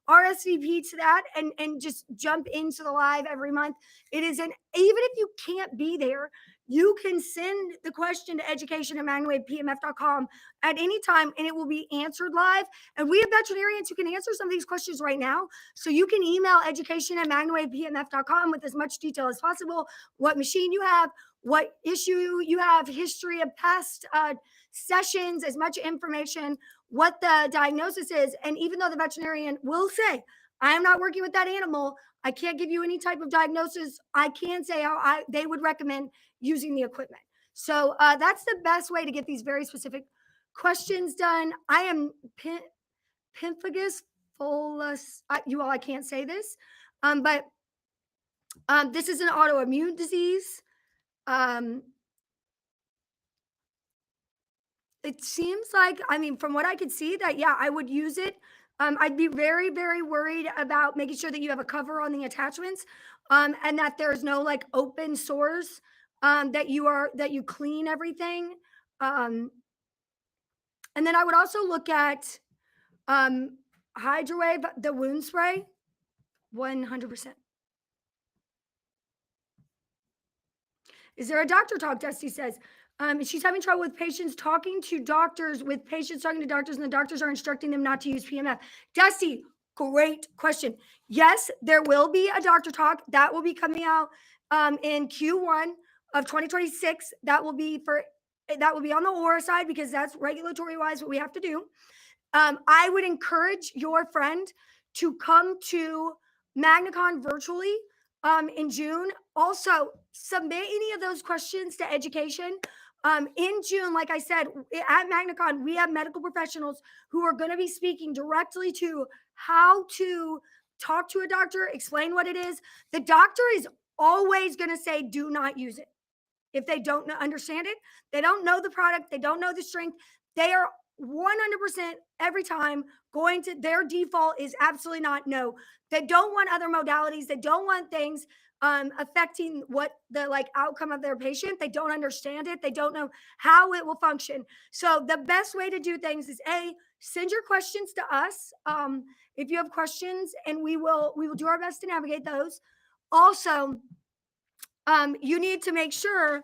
RSVP to that and just jump into the live every month. Even if you can't be there, you can send the question to education@MagnaWavePMF.com at any time, and it will be answered live. And we have veterinarians who can answer some of these questions right now. So you can email education@MagnaWavePMF.com with as much detail as possible, what machine you have, what issue you have, history of past sessions, as much information, what the diagnosis is. And even though the veterinarian will say, I am not working with that animal, I can't give you any type of diagnosis, I can say how they would recommend using the equipment. So that's the best way to get these very specific questions done. I am pemphigus fullus. I can't say this, but this is an autoimmune disease. It seems like, from what I could see, that, yeah, I would use it. I'd be very, very worried about making sure that you have a cover on the attachments, and that there's no like open sores, that you clean everything. And then I would also look at HydroWave, the wound spray, 100%. Is there a doctor talk? Dusty says. She's having trouble with patients talking to doctors, and the doctors are instructing them not to use PMF. Dusty, Great question. Yes, there will be a doctor talk that will be coming out in Q1 of 2026. That will be on the aura side because that's regulatory wise what we have to do. I would encourage your friend to come to MagnaCon virtually in June. Also, submit any of those questions to education. In June, like I said, at MagnaCon, we have medical professionals who are going to be speaking directly to how to talk to a doctor, explain what it is. The doctor is always going to say, do not use it. If they don't understand it, they don't know the product, they don't know the strength, they are 100% every time going to their default is absolutely not no. They don't want other modalities, they don't want things affecting what the like outcome of their patient. They don't understand it, they don't know how it will function. So the best way to do things is send your questions to us if you have questions, and we will do our best to navigate those. Also, you need to make sure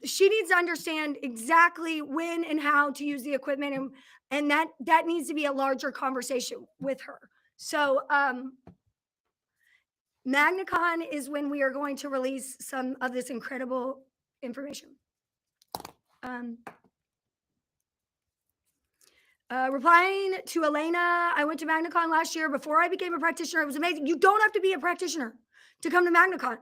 she needs to understand exactly when and how to use the equipment, and that needs to be a larger conversation with her. So MagnaCon is when we are going to release some of this incredible information. Replying to Elena, I went to MagnaCon last year before I became a practitioner. It was amazing. You don't have to be a practitioner to come to MagnaCon.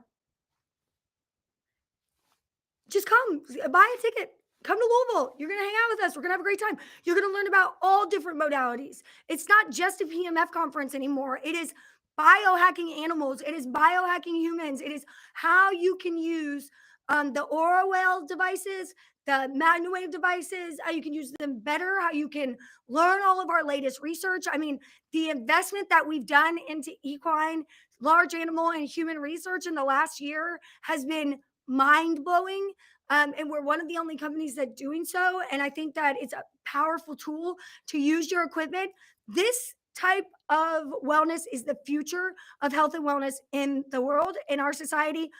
Just come, buy a ticket, come to Louisville. You're going to hang out with us. We're going to have a great time. You're going to learn about all different modalities. It's not just a PMF conference anymore. It is biohacking animals. It is biohacking humans. It is how you can use the Aura devices, the MagnaWave devices, how you can use them better, how you can learn all of our latest research. I mean, the investment that we've done into equine, large animal, and human research in the last year has been mind-blowing, and we're one of the only companies that doing so, and I think that it's a powerful tool to use your equipment. This type of wellness is the future of health and wellness in the world, in our society.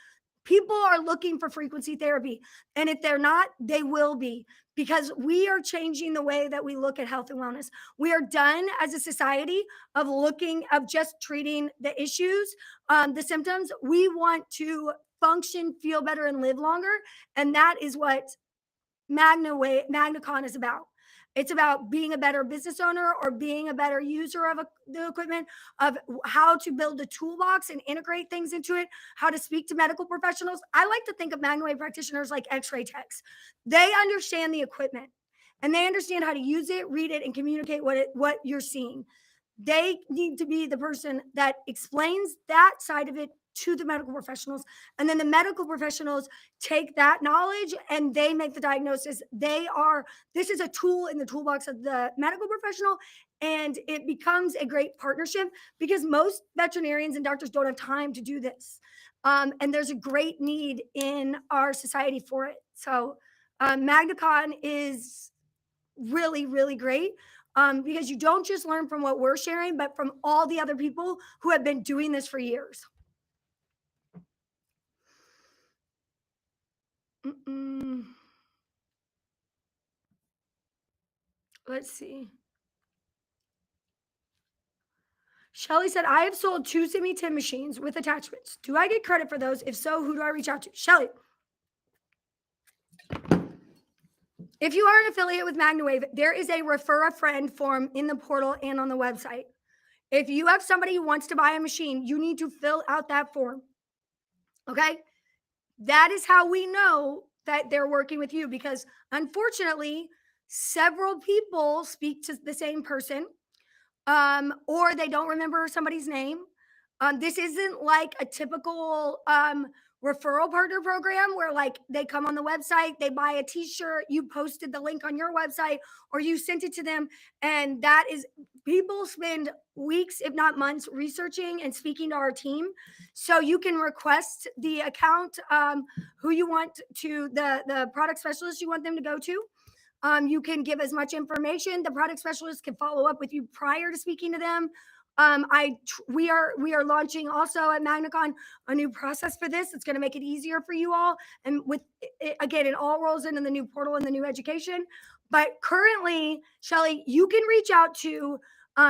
People are looking for frequency therapy, and if they're not, they will be, because we are changing the way that we look at health and wellness. We are done as a society of just treating the issues, the symptoms. We want to function, feel better, and live longer, and that is what MagnaCon is about. It's about being a better business owner or being a better user of the equipment, of how to build a toolbox and integrate things into it, how to speak to medical professionals. I like to think of MagnaWave practitioners like x-ray techs. They understand the equipment and they understand how to use it, read it, and communicate what you're seeing. They need to be the person that explains that side of it to the medical professionals, and then the medical professionals take that knowledge and they make the diagnosis. This is a tool in the toolbox of the medical professional, and it becomes a great partnership because most veterinarians and doctors don't have time to do this, and there's a great need in our society for it. So MagnaCon is really, really great, because you don't just learn from what we're sharing, but from all the other people who have been doing this for years. Let's see. Shelly said, I have sold 2 semi-tin machines with attachments. Do I get credit for those? If so, who do I reach out to? Shelly, if you are an affiliate with MagnaWave, there is a refer a friend form in the portal and on the website. If you have somebody who wants to buy a machine, you need to fill out that form. Okay? That is how we know that they're working with you, because unfortunately, several people speak to the same person, or they don't remember somebody's name. This isn't like a typical referral partner program where like they come on the website, they buy a t-shirt, you posted the link on your website, or you sent it to them. And that is, people spend weeks, if not months, researching and speaking to our team. So you can request the account, who you want to, the product specialist you want them to go to. You can give as much information. The product specialist can follow up with you prior to speaking to them. We are launching also at MagnaCon a new process for this. It's going to make it easier for you all, and with it, again, it all rolls into the new portal and the new education. But currently, Shelly, you can reach out to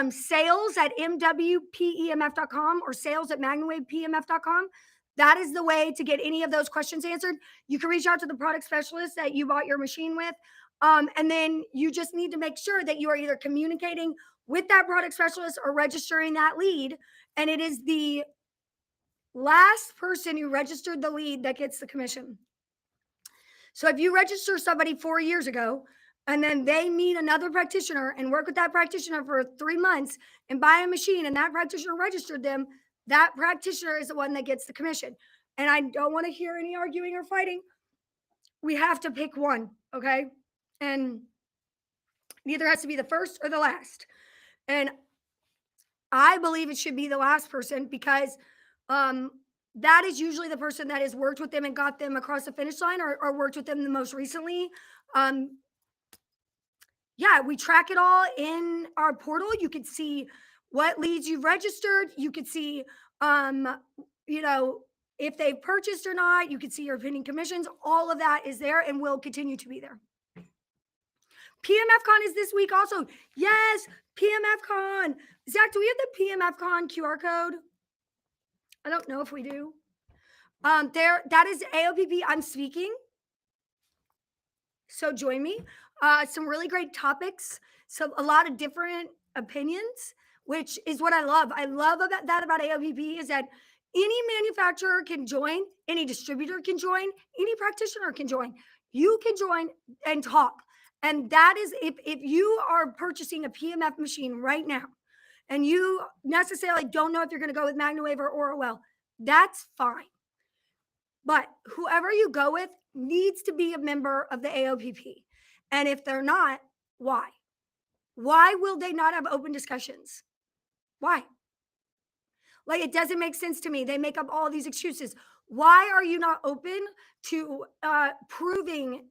sales at mwpemf.com or sales at magnawavepemf.com. That is the way to get any of those questions answered. You can reach out to the product specialist that you bought your machine with. And then you just need to make sure that you are either communicating with that product specialist or registering that lead. And it is the last person who registered the lead that gets the commission. So if you register somebody 4 years ago and then they meet another practitioner and work with that practitioner for 3 months and buy a machine and that practitioner registered them, that practitioner is the one that gets the commission. And I don't want to hear any arguing or fighting. We have to pick one, okay? And neither has to be the first or the last. And I believe it should be the last person because that is usually the person that has worked with them and got them across the finish line or worked with them the most recently. Yeah, we track it all in our portal. You can see what leads you've registered. You can see, if they've purchased or not. You can see your pending commissions. All of that is there and will continue to be there. PMFCon is this week also. Yes, PMFCon. Zach, do we have the PMFCon QR code? I don't know if we do. That is AOPP. I'm speaking. So join me. Some really great topics. So a lot of different opinions, which is what I love. I love about AOPP is that any manufacturer can join, any distributor can join, any practitioner can join. You can join and talk. And that is if you are purchasing a PMF machine right now and you necessarily don't know if you're going to go with MagnaWave or Orwell, that's fine. But whoever you go with needs to be a member of the AOPP. And if they're not, why? Why will they not have open discussions? Why? Like, it doesn't make sense to me. They make up all these excuses. Why are you not open to proving,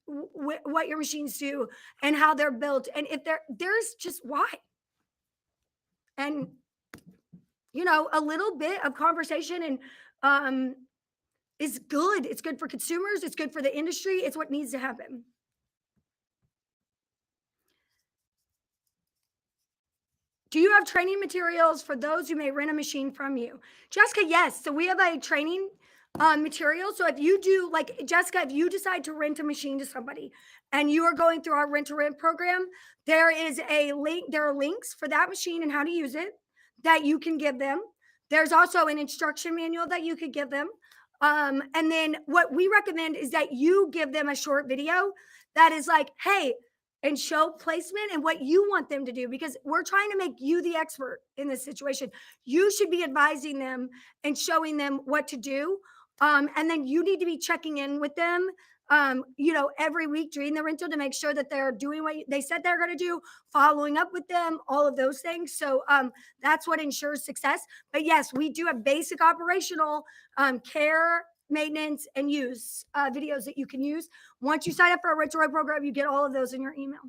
what your machines do and how they're built? And if there's just why? And, a little bit of conversation and is good. It's good for consumers. It's good for the industry. It's what needs to happen. Do you have training materials for those who may rent a machine from you? Jessica, yes. So we have a training material. So if you do, like Jessica, if you decide to rent a machine to somebody and you are going through our rent to rent program, there is a link. There are links for that machine and how to use it that you can give them. There's also an instruction manual that you could give them. And then what we recommend is that you give them a short video that is like, hey, and show placement and what you want them to do, because we're trying to make you the expert in this situation. You should be advising them and showing them what to do. And then you need to be checking in with them, every week during the rental to make sure that they're doing what they said they're going to do, following up with them, all of those things. So that's what ensures success. But yes, we do have basic operational care, maintenance, and use videos that you can use. Once you sign up for a rent-to-rent program, you get all of those in your email.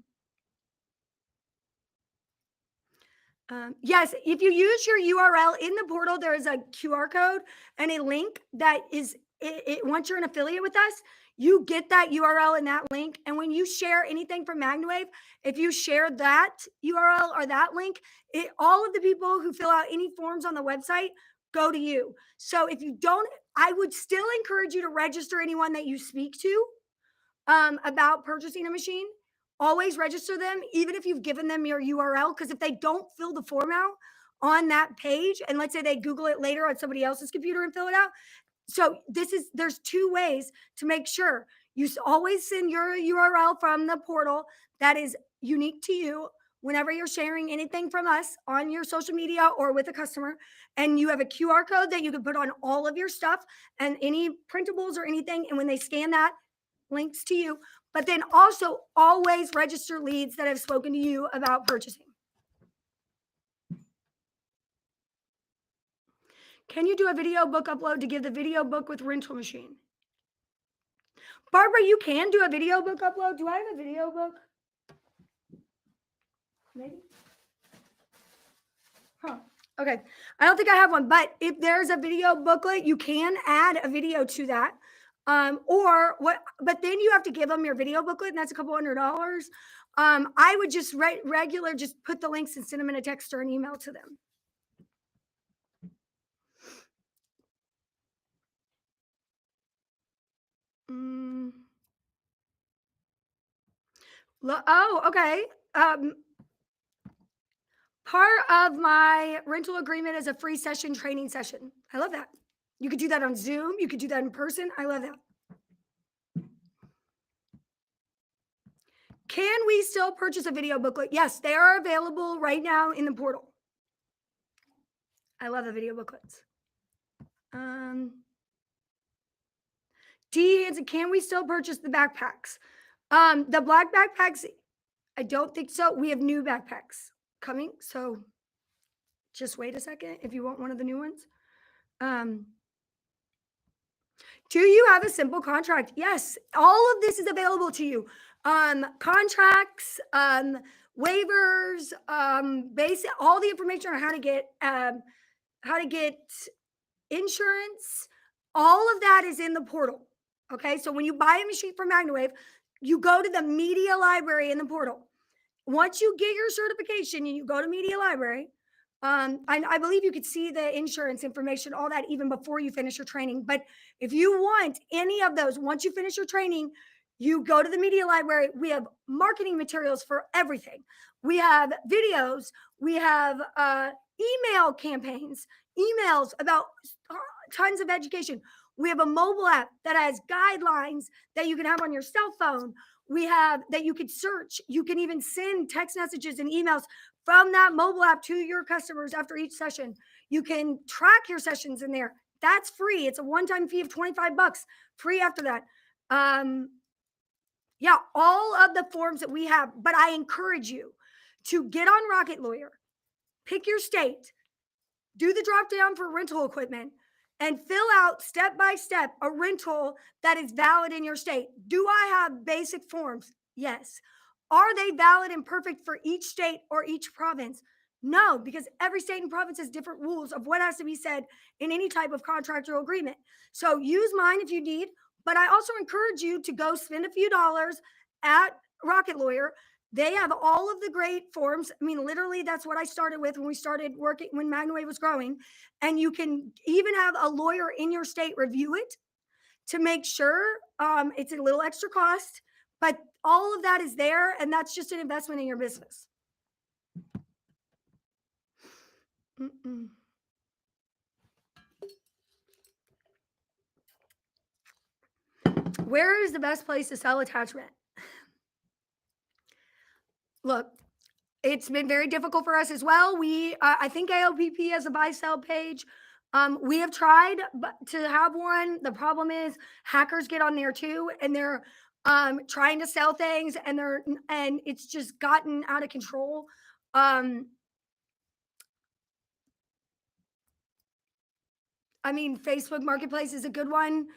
Yes, if you use your URL in the portal, there is a QR code and a link that is, once you're an affiliate with us, you get that URL and that link. And when you share anything from MagnaWave, if you share that URL or that link, all of the people who fill out any forms on the website go to you. So if you don't, I would still encourage you to register anyone that you speak to about purchasing a machine. Always register them, even if you've given them your URL, because if they don't fill the form out on that page, and let's say they Google it later on somebody else's computer and fill it out. So there's two ways to make sure you always send your URL from the portal that is unique to you whenever you're sharing anything from us on your social media or with a customer, and you have a QR code that you can put on all of your stuff and any printables or anything. And when they scan that, links to you. But then also always register leads that have spoken to you about purchasing. Can you do a video book upload to give the video book with rental machine? Barbara, you can do a video book upload. Do I have a video book? Maybe. Huh. Okay. I don't think I have one, but if there's a video booklet, you can add a video to that. Or what, but then you have to give them your video booklet, and that's a couple $100. I would just regular, just put the links and send them in a text or an email to them. Mm. Oh, okay. Part of my rental agreement is a free session training session. I love that. You could do that on Zoom. You could do that in person. I love that. Can we still purchase a video booklet? Yes, they are available right now in the portal. I love the video booklets. D Hanson, can we still purchase the backpacks? The black backpacks, I don't think so. We have new backpacks coming, so just wait a second if you want one of the new ones. Do you have a simple contract? Yes, all of this is available to you. Contracts, waivers, basic, all the information on how to get insurance. All of that is in the portal. Okay, so when you buy a machine from MagnaWave, you go to the media library in the portal. Once you get your certification and you go to media library, I believe you could see the insurance information, all that, even before you finish your training. But if you want any of those, once you finish your training, you go to the media library. We have marketing materials for everything. We have videos. We have email campaigns, emails about tons of education. We have a mobile app that has guidelines that you can have on your cell phone. We have that you could search. You can even send text messages and emails from that mobile app to your customers after each session. You can track your sessions in there. That's free. It's a one-time fee of $25, free after that. Yeah, all of the forms that we have, but I encourage you to get on Rocket Lawyer, pick your state, do the drop down for rental equipment, and fill out step by step a rental that is valid in your state. Do I have basic forms? Yes. Are they valid and perfect for each state or each province? No, because every state and province has different rules of what has to be said in any type of contractual agreement. So use mine if you need, but I also encourage you to go spend a few dollars at Rocket Lawyer. They have all of the great forms. I mean, literally, that's what I started with when we started working, when MagnaWave was growing. And you can even have a lawyer in your state review it to make sure. It's a little extra cost, but all of that is there. And that's just an investment in your business. Where is the best place to sell attachment? Look, it's been very difficult for us as well. I think AOPP has a buy sell page. We have tried to have one. The problem is hackers get on there too, and they're trying to sell things, and it's just gotten out of control. I mean, Facebook Marketplace is a good one,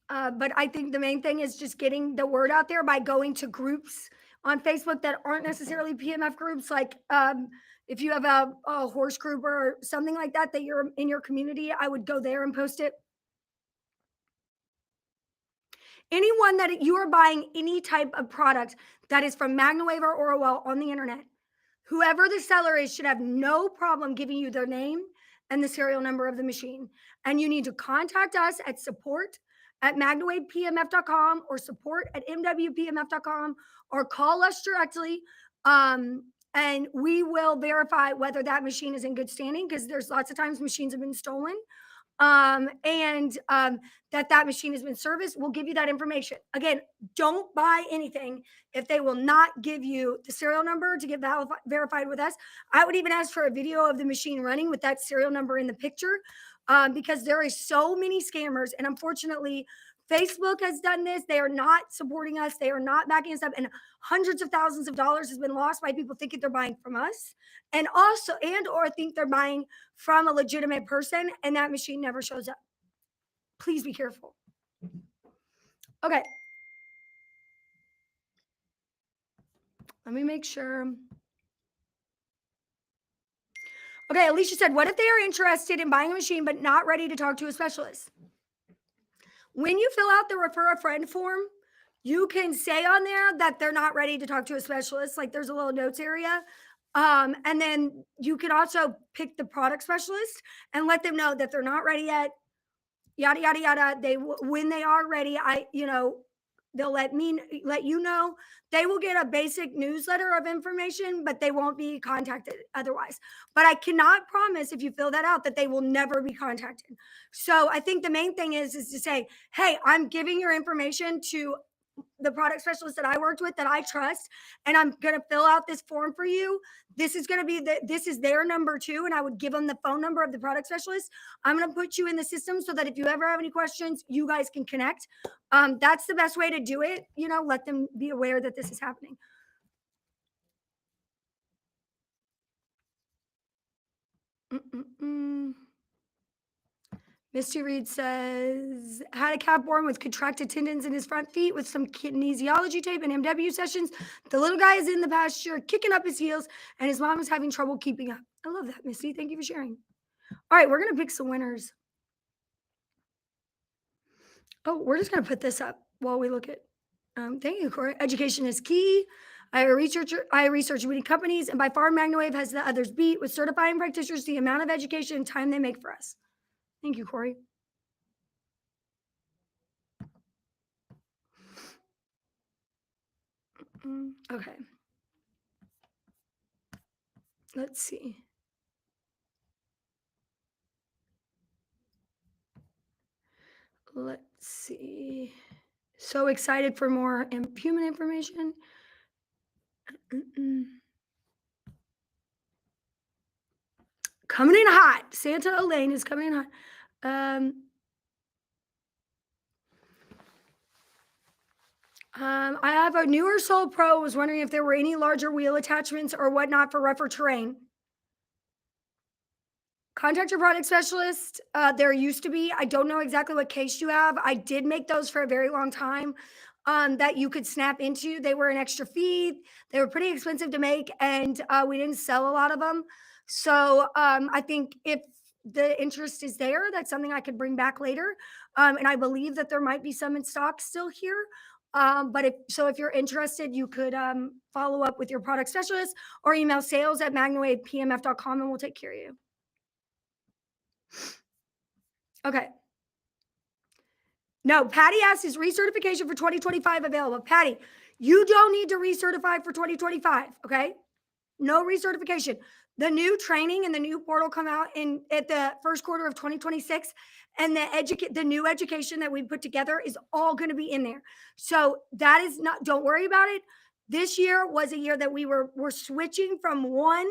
but I think the main thing is just getting the word out there by going to groups on Facebook that aren't necessarily PMF groups. Like if you have a horse group or something like that you're in your community, I would go there and post it. Anyone that you are buying any type of product that is from MagnaWave or Orwell on the internet, whoever the seller is should have no problem giving you their name and the serial number of the machine. And you need to contact us at support@magnawavepmf.com or support@mwpmf.com or call us directly. And we will verify whether that machine is in good standing, because there's lots of times machines have been stolen. That machine has been serviced. We'll give you that information. Again, don't buy anything if they will not give you the serial number to get verified with us. I would even ask for a video of the machine running with that serial number in the picture, because there are so many scammers. And unfortunately, Facebook has done this. They are not supporting us. They are not backing us up. And hundreds of thousands of dollars has been lost by people thinking they're buying from us, and or think they're buying from a legitimate person, and that machine never shows up. Please be careful. Okay. Let me make sure. Okay, Alicia said, what if they are interested in buying a machine but not ready to talk to a specialist? When you fill out the refer a friend form, you can say on there that they're not ready to talk to a specialist. Like there's a little notes area. And then you can also pick the product specialist and let them know that they're not ready yet. Yada yada yada. When they are ready, they'll let you know. They will get a basic newsletter of information, but they won't be contacted otherwise. But I cannot promise if you fill that out that they will never be contacted. So I think the main thing is to say, hey, I'm giving your information to the product specialist that I worked with that I trust, and I'm going to fill out this form for you. This is going to be this is their number too. And I would give them the phone number of the product specialist. I'm going to put you in the system so that if you ever have any questions, you guys can connect. That's the best way to do it. Let them be aware that this is happening. Misty Reed says, had a cat born with contracted tendons in his front feet with some kinesiology tape and MW sessions. The little guy is in the pasture, kicking up his heels, and his mom is having trouble keeping up. I love that, Misty. Thank you for sharing. All right, we're going to pick some winners. Oh, we're just going to put this up while we look at. Thank you, Corey. Education is key. I research many companies, and by far MagnaWave has the others beat with certifying practitioners the amount of education and time they make for us. Thank you, Corey. Okay. Let's see. Let's see. So excited for more human information. Coming in hot. Santa Elaine is coming in hot. I have a newer Soul Pro. Was wondering if there were any larger wheel attachments or whatnot for rougher terrain. Contact your product specialist. There used to be. I don't know exactly what case you have. I did make those for a very long time that you could snap into. They were an extra fee. They were pretty expensive to make, and we didn't sell a lot of them. So I think if the interest is there, that's something I could bring back later. And I believe that there might be some in stock still here. But if you're interested, you could follow up with your product specialist or email sales@magnawavepmf.com and we'll take care of you. Okay. No, Patty asked, is recertification for 2025 available? Patty, you don't need to recertify for 2025, okay? No recertification. The new training and the new portal come out at the first quarter of 2026, and the new education that we put together is all going to be in there. So that is not, don't worry about it. This year was a year that we're switching from one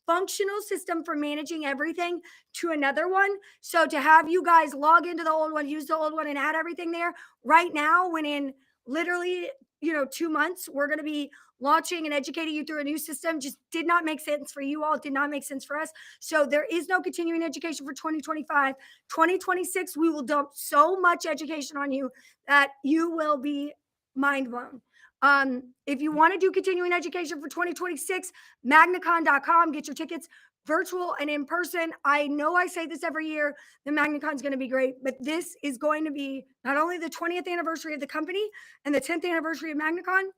functional system for managing everything to another one. So to have you guys log into the old one, use the old one, and add everything there right now, when in literally 2 months we're going to be launching and educating you through a new system, just did not make sense for you all. It did not make sense for us. So there is no continuing education for 2025. 2026, we will dump so much education on you that you will be mind blown. If you want to do continuing education for 2026, magnacon.com, get your tickets, virtual and in person. I know I say this every year, the MagnaCon is going to be great, but this is going to be not only the 20th anniversary of the company and the 10th anniversary of MagnaCon,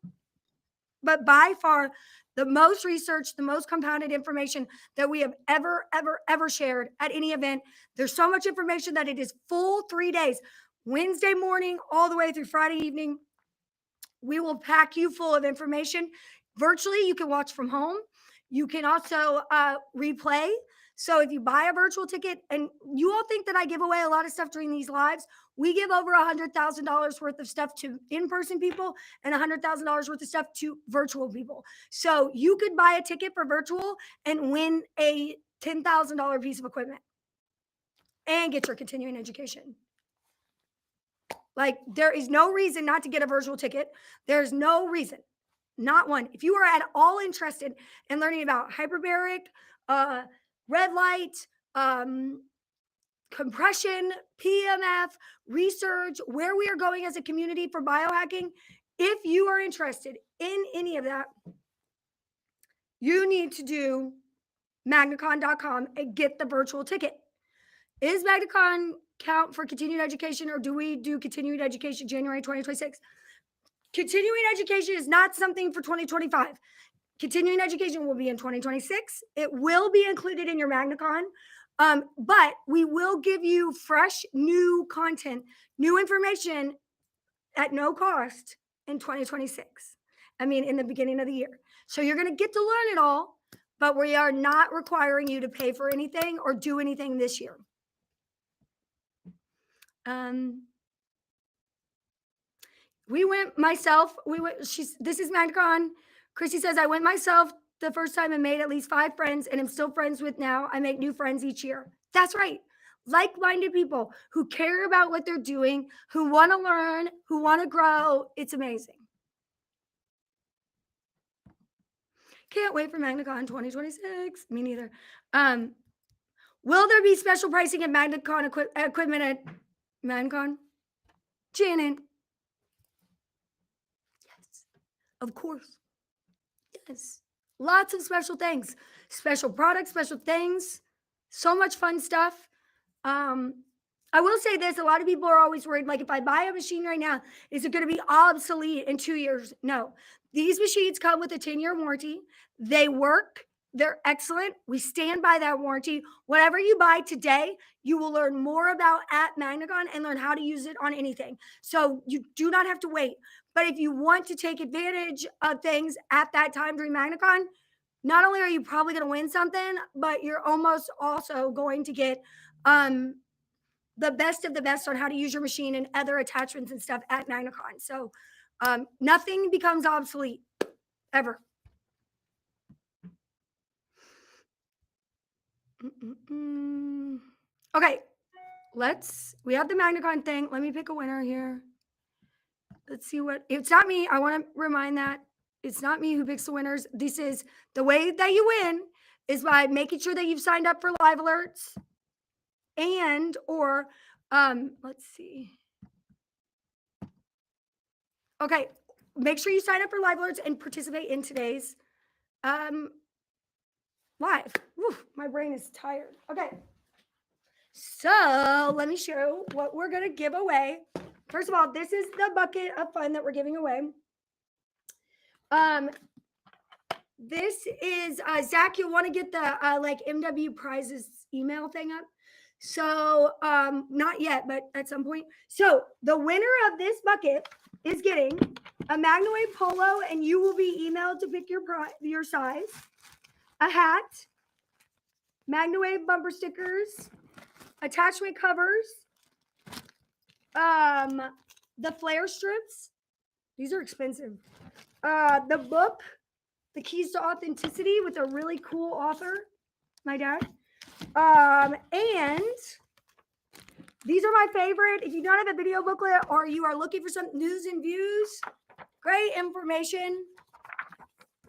but by far the most research, the most compounded information that we have ever shared at any event. There's so much information that it is full 3 days, Wednesday morning all the way through Friday evening. We will pack you full of information. Virtually, you can watch from home. You can also replay. So if you buy a virtual ticket, and you all think that I give away a lot of stuff during these lives, we give over $100,000 worth of stuff to in-person people and $100,000 worth of stuff to virtual people. So you could buy a ticket for virtual and win a $10,000 piece of equipment and get your continuing education. Like, there is no reason not to get a virtual ticket. There's no reason, not one. If you are at all interested in learning about hyperbaric, red light, compression, PMF, research, where we are going as a community for biohacking, if you are interested in any of that, you need to do magnacon.com and get the virtual ticket. Is MagnaCon count for continuing education, or do we do continuing education January 2026? Continuing education is not something for 2025. Continuing education will be in 2026. It will be included in your MagnaCon, but we will give you fresh, new content, new information at no cost in 2026. I mean, in the beginning of the year. So you're going to get to learn it all, but we are not requiring you to pay for anything or do anything this year. We went myself. This is MagnaCon. Chrissy says, I went myself the first time and made at least 5 friends and I'm still friends with now. I make new friends each year. That's right. Like-minded people who care about what they're doing, who want to learn, who want to grow. It's amazing. Can't wait for MagnaCon 2026. Me neither. Will there be special pricing at MagnaCon equipment at MagnaCon? Janet. Yes, of course. Yes. Lots of special things, special products, special things, so much fun stuff. I will say this, a lot of people are always worried, like if I buy a machine right now, is it going to be obsolete in 2 years? No. These machines come with a 10-year warranty. They work. They're excellent. We stand by that warranty. Whatever you buy today, you will learn more about at MagnaCon and learn how to use it on anything. So you do not have to wait. But if you want to take advantage of things at that time during MagnaCon, not only are you probably going to win something, but you're almost also going to get the best of the best on how to use your machine and other attachments and stuff at MagnaCon. So nothing becomes obsolete ever. Okay, we have the MagnaCon thing. Let me pick a winner here. Let's see it's not me. I want to remind that it's not me who picks the winners. This is the way that you win is by making sure that you've signed up for live alerts and or let's see. Okay, make sure you sign up for live alerts and participate in today's live. Whew, my brain is tired. Okay. So let me show what we're going to give away. First of all, this is the bucket of fun that we're giving away. This is Zach. You'll want to get the like MW prizes email thing up. So not yet, but at some point. So the winner of this bucket is getting a MagnaWave polo, and you will be emailed to pick your size. A hat, MagnaWave bumper stickers, attachment covers, the flare strips. These are expensive. The book, The Keys to Authenticity, with a really cool author, my dad. And these are my favorite. If you don't have a video booklet or you are looking for some news and views, great information.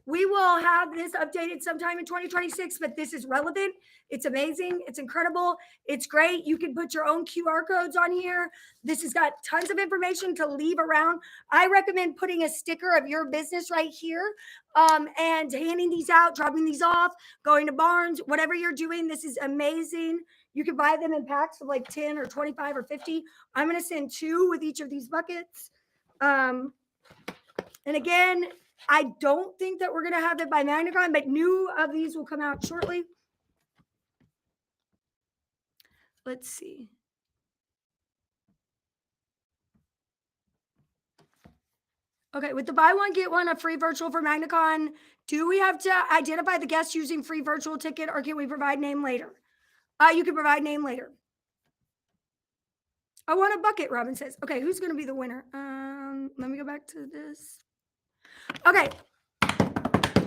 We will have this updated sometime in 2026, but this is relevant. It's amazing. It's incredible. It's great. You can put your own QR codes on here. This has got tons of information to leave around. I recommend putting a sticker of your business right here and handing these out, dropping these off, going to Barnes, whatever you're doing. This is amazing. You can buy them in packs of like 10 or 25 or 50. I'm going to send 2 with each of these buckets. And again, I don't think that we're going to have it by MagnaCon, but new of these will come out shortly. Let's see. Okay, with the buy one, get one, a free virtual for MagnaCon, do we have to identify the guest using free virtual ticket, or can we provide name later? You can provide name later. I want a bucket, Robin says. Okay, who's going to be the winner? Let me go back to this. Okay.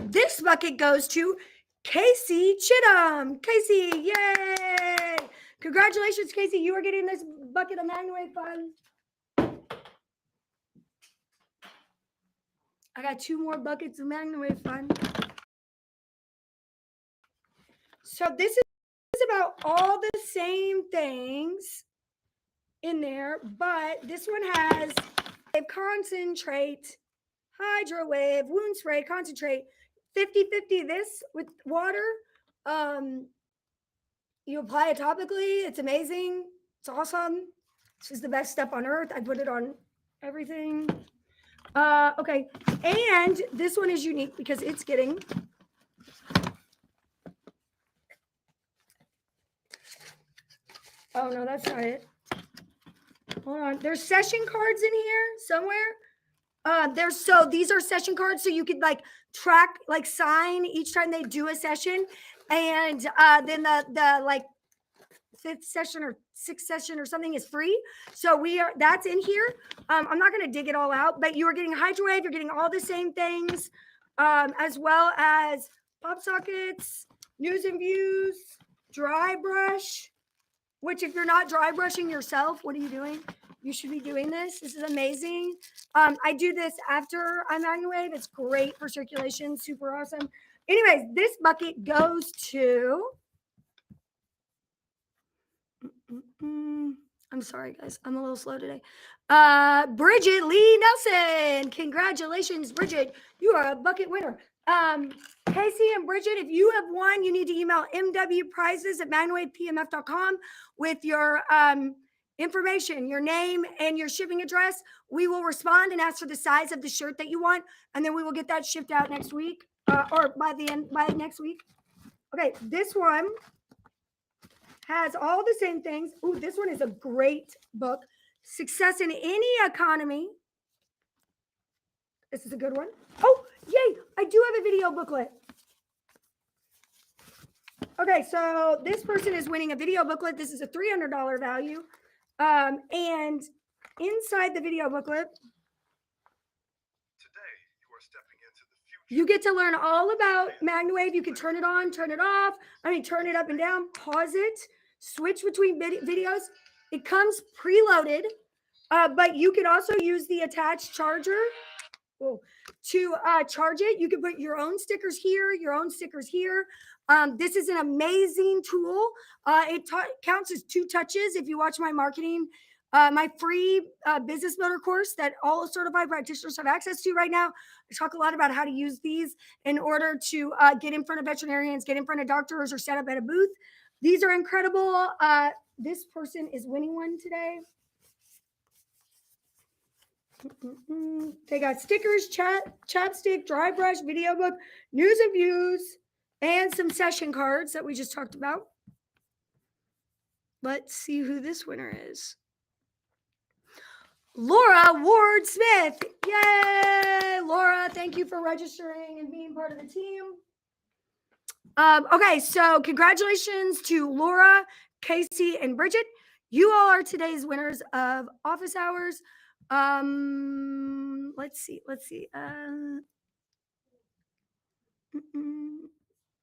This bucket goes to Casey Chittum. Casey, yay! Congratulations, Casey. You are getting this bucket of MagnaWave fun. I got 2 more buckets of MagnaWave fun. So this is about all the same things in there, but this one has a concentrate, HydroWave, wound spray, concentrate, 50-50 this with water. You apply it topically. It's amazing. It's awesome. This is the best stuff on earth. I put it on everything. Okay. And this one is unique because it's getting oh no, that's not it. Hold on. There's session cards in here somewhere. These are session cards, so you could like track, like sign each time they do a session, and then the like fifth session or sixth session or something is free. So that's in here. I'm not going to dig it all out, but you are getting MagnaWave. You're getting all the same things, as well as pop sockets, news and views, dry brush. Which, if you're not dry brushing yourself, what are you doing? You should be doing this. This is amazing. I do this after I MagnaWave. It's great for circulation. Super awesome. Anyways, this bucket goes to. I'm sorry, guys. I'm a little slow today. Bridget Lee Nelson. Congratulations, Bridget. You are a bucket winner. Casey and Bridget, if you have won, you need to email mwprizes@magnawavepmf.com with your information, your name, and your shipping address. We will respond and ask for the size of the shirt that you want, and then we will get that shipped out next week, or by next week. Okay, this one has all the same things. Ooh, this one is a great book. Success in Any Economy. This is a good one. Oh, yay! I do have a video booklet. Okay, so this person is winning a video booklet. This is a $300 value. And inside the video booklet, today you are stepping into the future. You get to learn all about MagnaWave. You can turn it on, turn it off. Turn it up and down, pause it, switch between videos. It comes preloaded, but you can also use the attached charger to charge it. You can put your own stickers here, your own stickers here. This is an amazing tool. It counts as 2 touches. If you watch my marketing, my free business builder course that all certified practitioners have access to right now, I talk a lot about how to use these in order to get in front of veterinarians, get in front of doctors, or set up at a booth. These are incredible. This person is winning one today. They got stickers, chapstick, dry brush, video book, news and views, and some session cards that we just talked about. Let's see who this winner is. Laura Ward Smith. Yay, Laura. Thank you for registering and being part of the team. Okay, so congratulations to Laura, Casey, and Bridget. You all are today's winners of office hours. Let's see.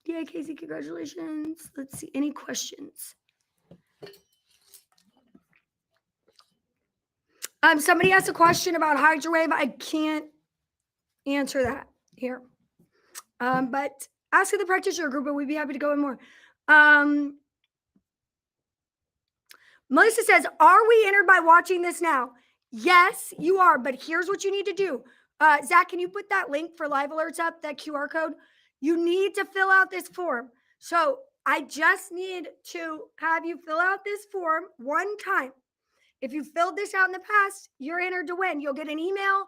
Yeah, Casey, congratulations. Let's see. Any questions? Somebody asked a question about MagnaWave. I can't answer that here. But ask the practitioner group, and we'd be happy to go in more. Melissa says, are we entered by watching this now? Yes, you are. But here's what you need to do. Zach, can you put that link for live alerts up, that QR code? You need to fill out this form. So I just need to have you fill out this form one time. If you filled this out in the past, you're entered to win. You'll get an email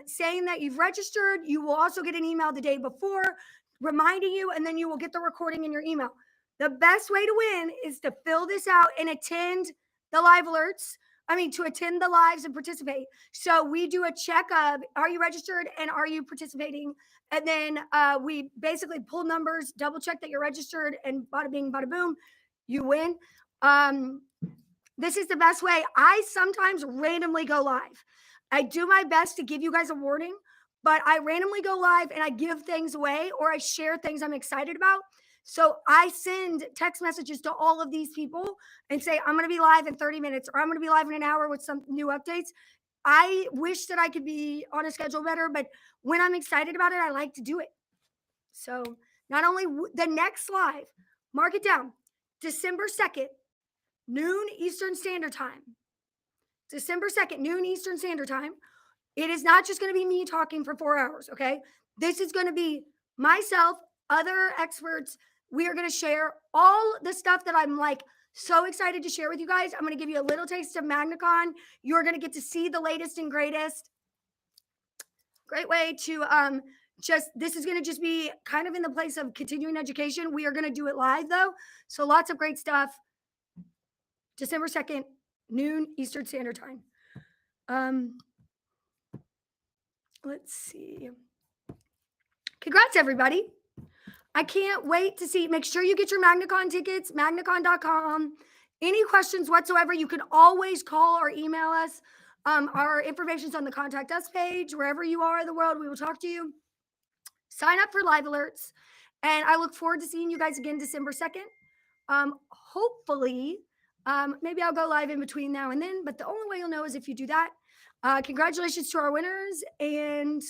saying that you've registered. You will also get an email the day before reminding you, and then you will get the recording in your email. The best way to win is to fill this out and attend the live alerts. To attend the lives and participate. So we do a check of, are you registered and are you participating? And then we basically pull numbers, double check that you're registered, and bada bing, bada boom, you win. This is the best way. I sometimes randomly go live. I do my best to give you guys a warning, but I randomly go live and I give things away, or I share things I'm excited about. So I send text messages to all of these people and say, I'm going to be live in 30 minutes, or I'm going to be live in an hour with some new updates. I wish that I could be on a schedule better, but when I'm excited about it, I like to do it. So not only the next live, mark it down, December 2nd, noon Eastern Standard Time. December 2nd, noon Eastern Standard Time. It is not just going to be me talking for 4 hours, okay? This is going to be myself, other experts, we are going to share all the stuff that I'm like so excited to share with you guys. I'm going to give you a little taste of MagnaCon. You're going to get to see the latest and greatest. Great way to just this is going to just be kind of in the place of continuing education. We are going to do it live though. So lots of great stuff. December 2nd, noon Eastern Standard Time. Let's see. Congrats, everybody. I can't wait to see. Make sure you get your MagnaCon tickets, magnacon.com. Any questions whatsoever, you can always call or email us. Our information's on the contact us page. Wherever you are in the world, we will talk to you. Sign up for live alerts. And I look forward to seeing you guys again December 2nd. Hopefully, maybe I'll go live in between now and then, but the only way you'll know is if you do that. Congratulations to our winners. And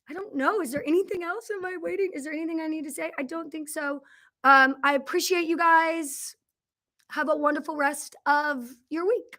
I don't know. Is there anything else? Am I waiting? Is there anything I need to say? I don't think so. I appreciate you guys. Have a wonderful rest of your week.